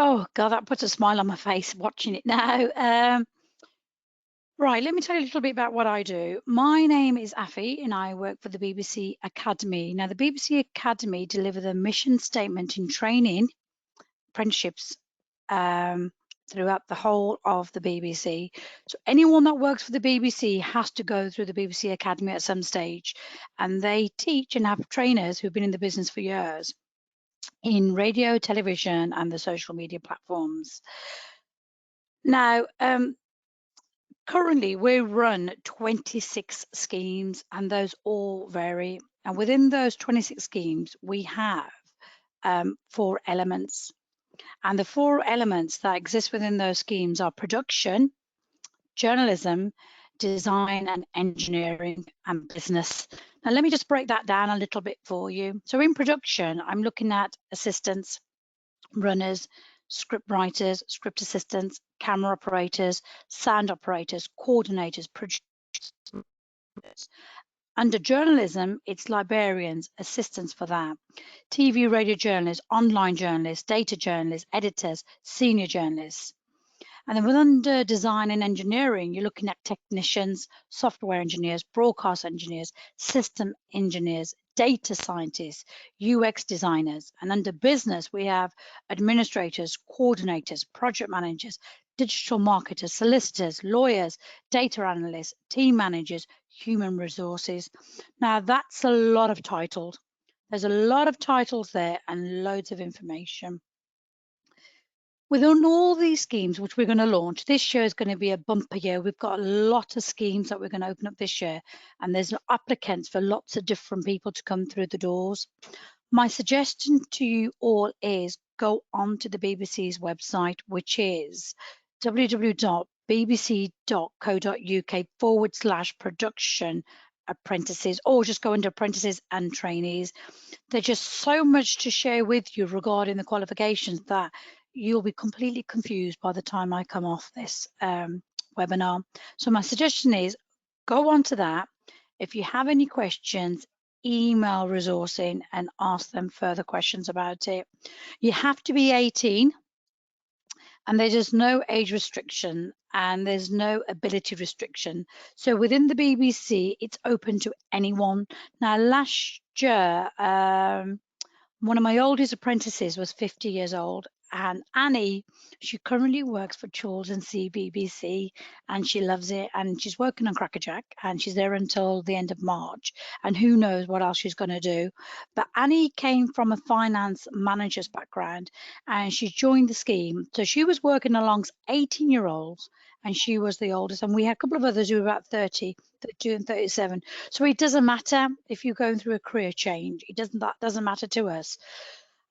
Oh God, that puts a smile on my face watching it now. Right, let me tell you a little bit about what I do. My name is Afi and I work for the BBC Academy. Now, the BBC Academy deliver the mission statement in training apprenticeships throughout the whole of the BBC. So anyone that works for the BBC has to go through the BBC Academy at some stage, and they teach and have trainers who've been in the business for years in radio, television, and the social media platforms. Now, currently we run 26 schemes, and those all vary. And within those 26 schemes, we have 4 elements. And the 4 elements that exist within those schemes are production, journalism, design and engineering, and business. Now, let me just break that down a little bit for you. So in production, I'm looking at assistants, runners, script writers, script assistants, camera operators, sound operators, coordinators, producers. Under journalism, it's librarians, assistants for that, TV, radio journalists, online journalists, data journalists, editors, senior journalists. And then under design and engineering, you're looking at technicians, software engineers, broadcast engineers, system engineers, data scientists, UX designers. And under business, we have administrators, coordinators, project managers, digital marketers, solicitors, lawyers, data analysts, team managers, human resources. Now, that's a lot of titles. There's a lot of titles there and loads of information. Within all these schemes, which we're going to launch, this year is going to be a bumper year. We've got a lot of schemes that we're going to open up this year, and there's applicants for lots of different people to come through the doors. My suggestion to you all is go onto the BBC's website, which is www.bbc.co.uk/production apprentices, or just go into apprentices and trainees. There's just so much to share with you regarding the qualifications that you'll be completely confused by the time I come off this webinar. So my suggestion is go on to that. If you have any questions, email resourcing and ask them further questions about it. You have to be 18, and there's just no age restriction and there's no ability restriction. So within the BBC, it's open to anyone. Now, last year, one of my oldest apprentices was 50 years old, and Annie, she currently works for Children's BBC, and she loves it, and she's working on Crackerjack, and she's there until the end of March, and who knows what else she's going to do. But Annie came from a finance manager's background, and she joined the scheme. So she was working alongside 18-year-olds, and she was the oldest, and we had a couple of others who were about 30, 32 and 37. So it doesn't matter if you're going through a career change. That doesn't matter to us.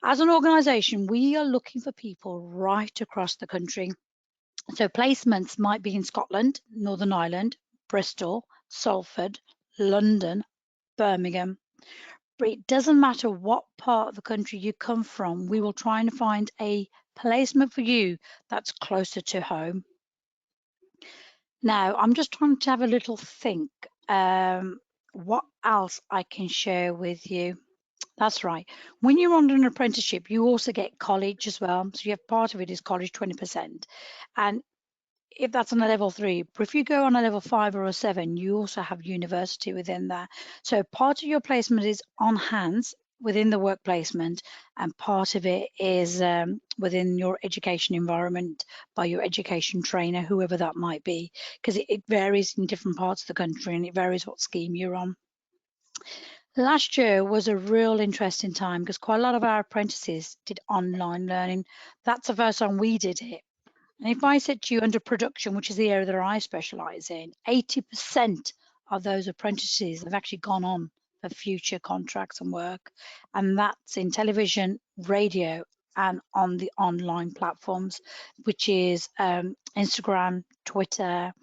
As an organisation, we are looking for people right across the country. So placements might be in Scotland, Northern Ireland, Bristol, Salford, London, Birmingham. But it doesn't matter what part of the country you come from, we will try and find a placement for you that's closer to home. Now, I'm just trying to have a little think what else I can share with you. That's right. When you're on an apprenticeship, you also get college as well. So you have part of it is college, 20%. And if that's on a level 3, but if you go on a level 5 or a 7, you also have university within that. So part of your placement is on hands within the work placement, and part of it is within your education environment by your education trainer, whoever that might be, because it varies in different parts of the country and it varies what scheme you're on. Last year was a real interesting time because quite a lot of our apprentices did online learning. That's the first time we did it. And if I said to you under production, which is the area that I specialise in, 80% of those apprentices have actually gone on for future contracts and work. And that's in television, radio, and on the online platforms, which is Instagram, Twitter,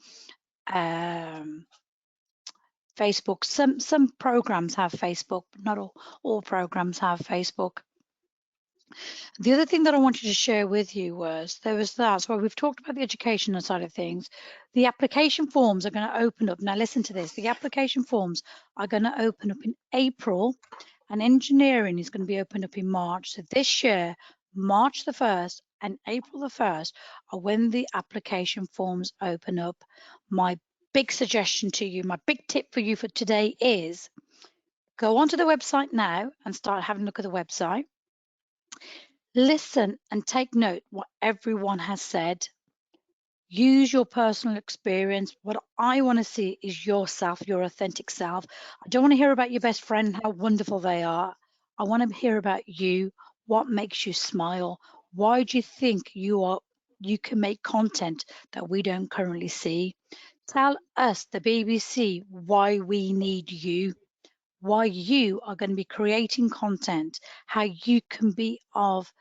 Facebook. Some programs have Facebook, but not all programs have Facebook. The other thing that I wanted to share with you was so we've talked about the educational side of things. The application forms are going to open up. Now listen to this. The application forms are going to open up in April, and engineering is going to be opened up in March. So this year, March the 1st and April the 1st are when the application forms open up. My big suggestion to you, my big tip for you for today is go onto the website now and start having a look at the website. Listen and take note what everyone has said. Use your personal experience. What I want to see is yourself, your authentic self. I don't want to hear about your best friend, how wonderful they are. I want to hear about you. What makes you smile? Why do you think you can make content that we don't currently see? Tell us, the BBC, why we need you, why you are going to be creating content, how you can be of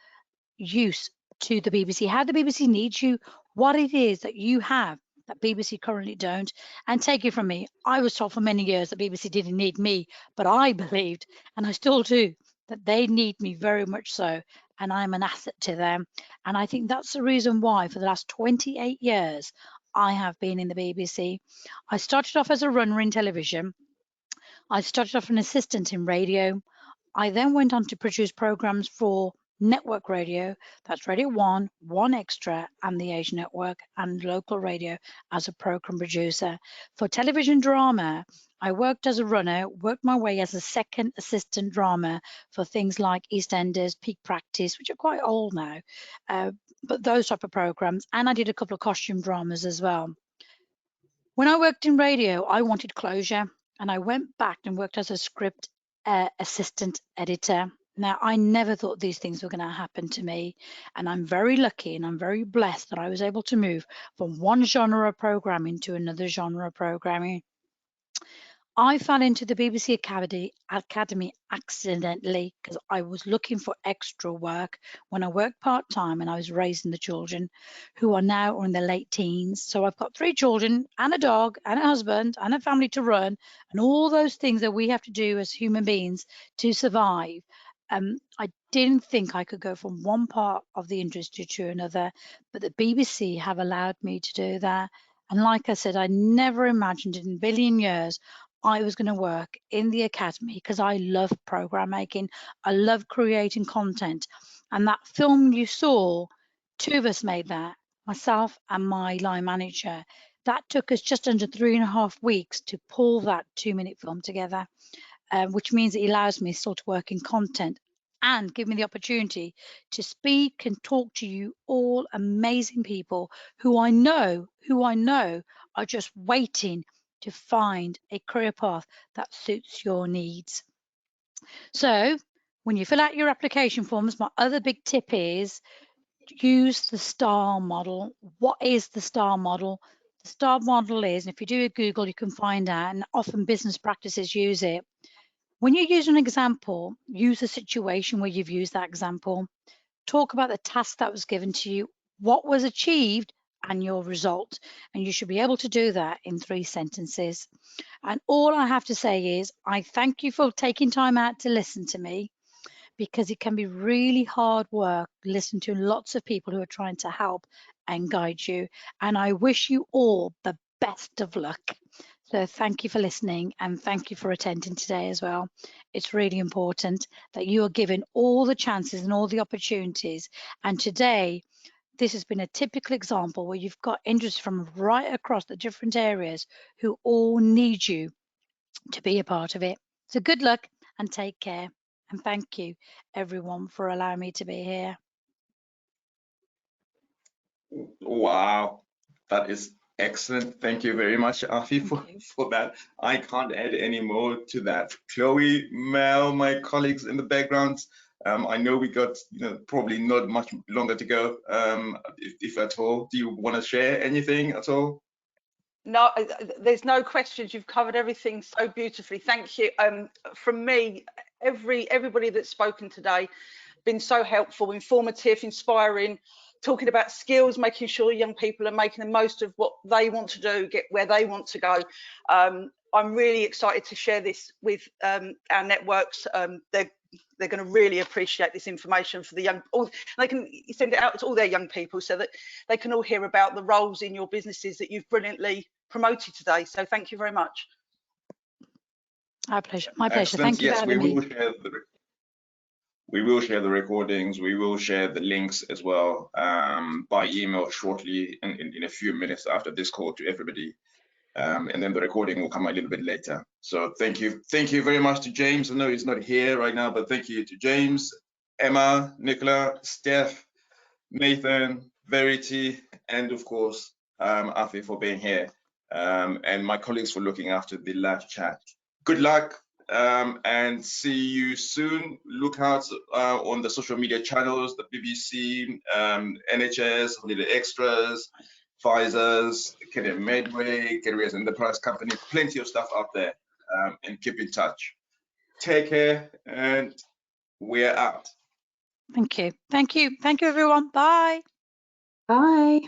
use to the BBC, how the BBC needs you, what it is that you have that BBC currently don't. And take it from me, I was told for many years that BBC didn't need me, but I believed, and I still do, that they need me very much so, and I'm an asset to them. And I think that's the reason why for the last 28 years I have been in the BBC. I started off as a runner in television. I started off an assistant in radio. I then went on to produce programs for network radio, that's Radio 1, 1 Extra, and the Age Network, and local radio as a program producer. For television drama, I worked as a runner, worked my way as a second assistant drama for things like EastEnders, Peak Practice, which are quite old now, but those type of programs, and I did a couple of costume dramas as well. When I worked in radio, I wanted closure, and I went back and worked as a script assistant editor. Now, I never thought these things were going to happen to me, and I'm very lucky and I'm very blessed that I was able to move from one genre of programming to another genre of programming. I fell into the BBC Academy accidentally because I was looking for extra work when I worked part-time and I was raising the children who are now in their late teens. So I've got 3 children and a dog and a husband and a family to run and all those things that we have to do as human beings to survive. I didn't think I could go from one part of the industry to another, but the BBC have allowed me to do that. And like I said, I never imagined in a billion years I was going to work in the academy because I love program making. I love creating content. And that film you saw, 2 of us made that, myself and my line manager. That took us just under 3.5 weeks to pull that 2-minute film together, which means it allows me still to work in content and give me the opportunity to speak and talk to you all amazing people who I know are just waiting to find a career path that suits your needs. So when you fill out your application forms, my other big tip is use the STAR model. What is the STAR model? The STAR model is, and if you do a Google, you can find out, and often business practices use it. When you use an example, use a situation where you've used that example. Talk about the task that was given to you, what was achieved, and your result. And you should be able to do that in 3 sentences. And all I have to say is I thank you for taking time out to listen to me, because it can be really hard work listening to lots of people who are trying to help and guide you. And I wish you all the best of luck. So thank you for listening, and thank you for attending today as well. It's really important that you are given all the chances and all the opportunities. And today, this has been a typical example where you've got industries from right across the different areas who all need you to be a part of it. So good luck and take care. And thank you, everyone, for allowing me to be here. Wow, that is excellent. Thank you very much, Afi, for that. I can't add any more to that. Chloe, Mel, my colleagues in the background, I know we got probably not much longer to go, if at all. Do you want to share anything at all? No, there's no questions. You've covered everything so beautifully. Thank you. From me, everybody that's spoken today, been so helpful, informative, inspiring, talking about skills, making sure young people are making the most of what they want to do, get where they want to go. I'm really excited to share this with our networks. They're going to really appreciate this information for the young. They can send it out to all their young people so that they can all hear about the roles in your businesses that you've brilliantly promoted today. So thank you very much. My pleasure. My pleasure. Excellent. Thank you for having me. We will share the recordings. We will share the links as well by email shortly in a few minutes after this call to everybody. And then the recording will come a little bit later. So thank you very much to James. I know he's not here right now, but thank you to James, Emma, Nicola, Steph, Nathan, Verity, and of course, Afi for being here, and my colleagues for looking after the live chat. Good luck, and see you soon. Look out on the social media channels, the BBC, NHS, Holiday Extras, Pfizer's, Career Medway, Careers Enterprise Company, plenty of stuff out there, and keep in touch. Take care, and we're out. Thank you. Thank you. Thank you, everyone. Bye. Bye.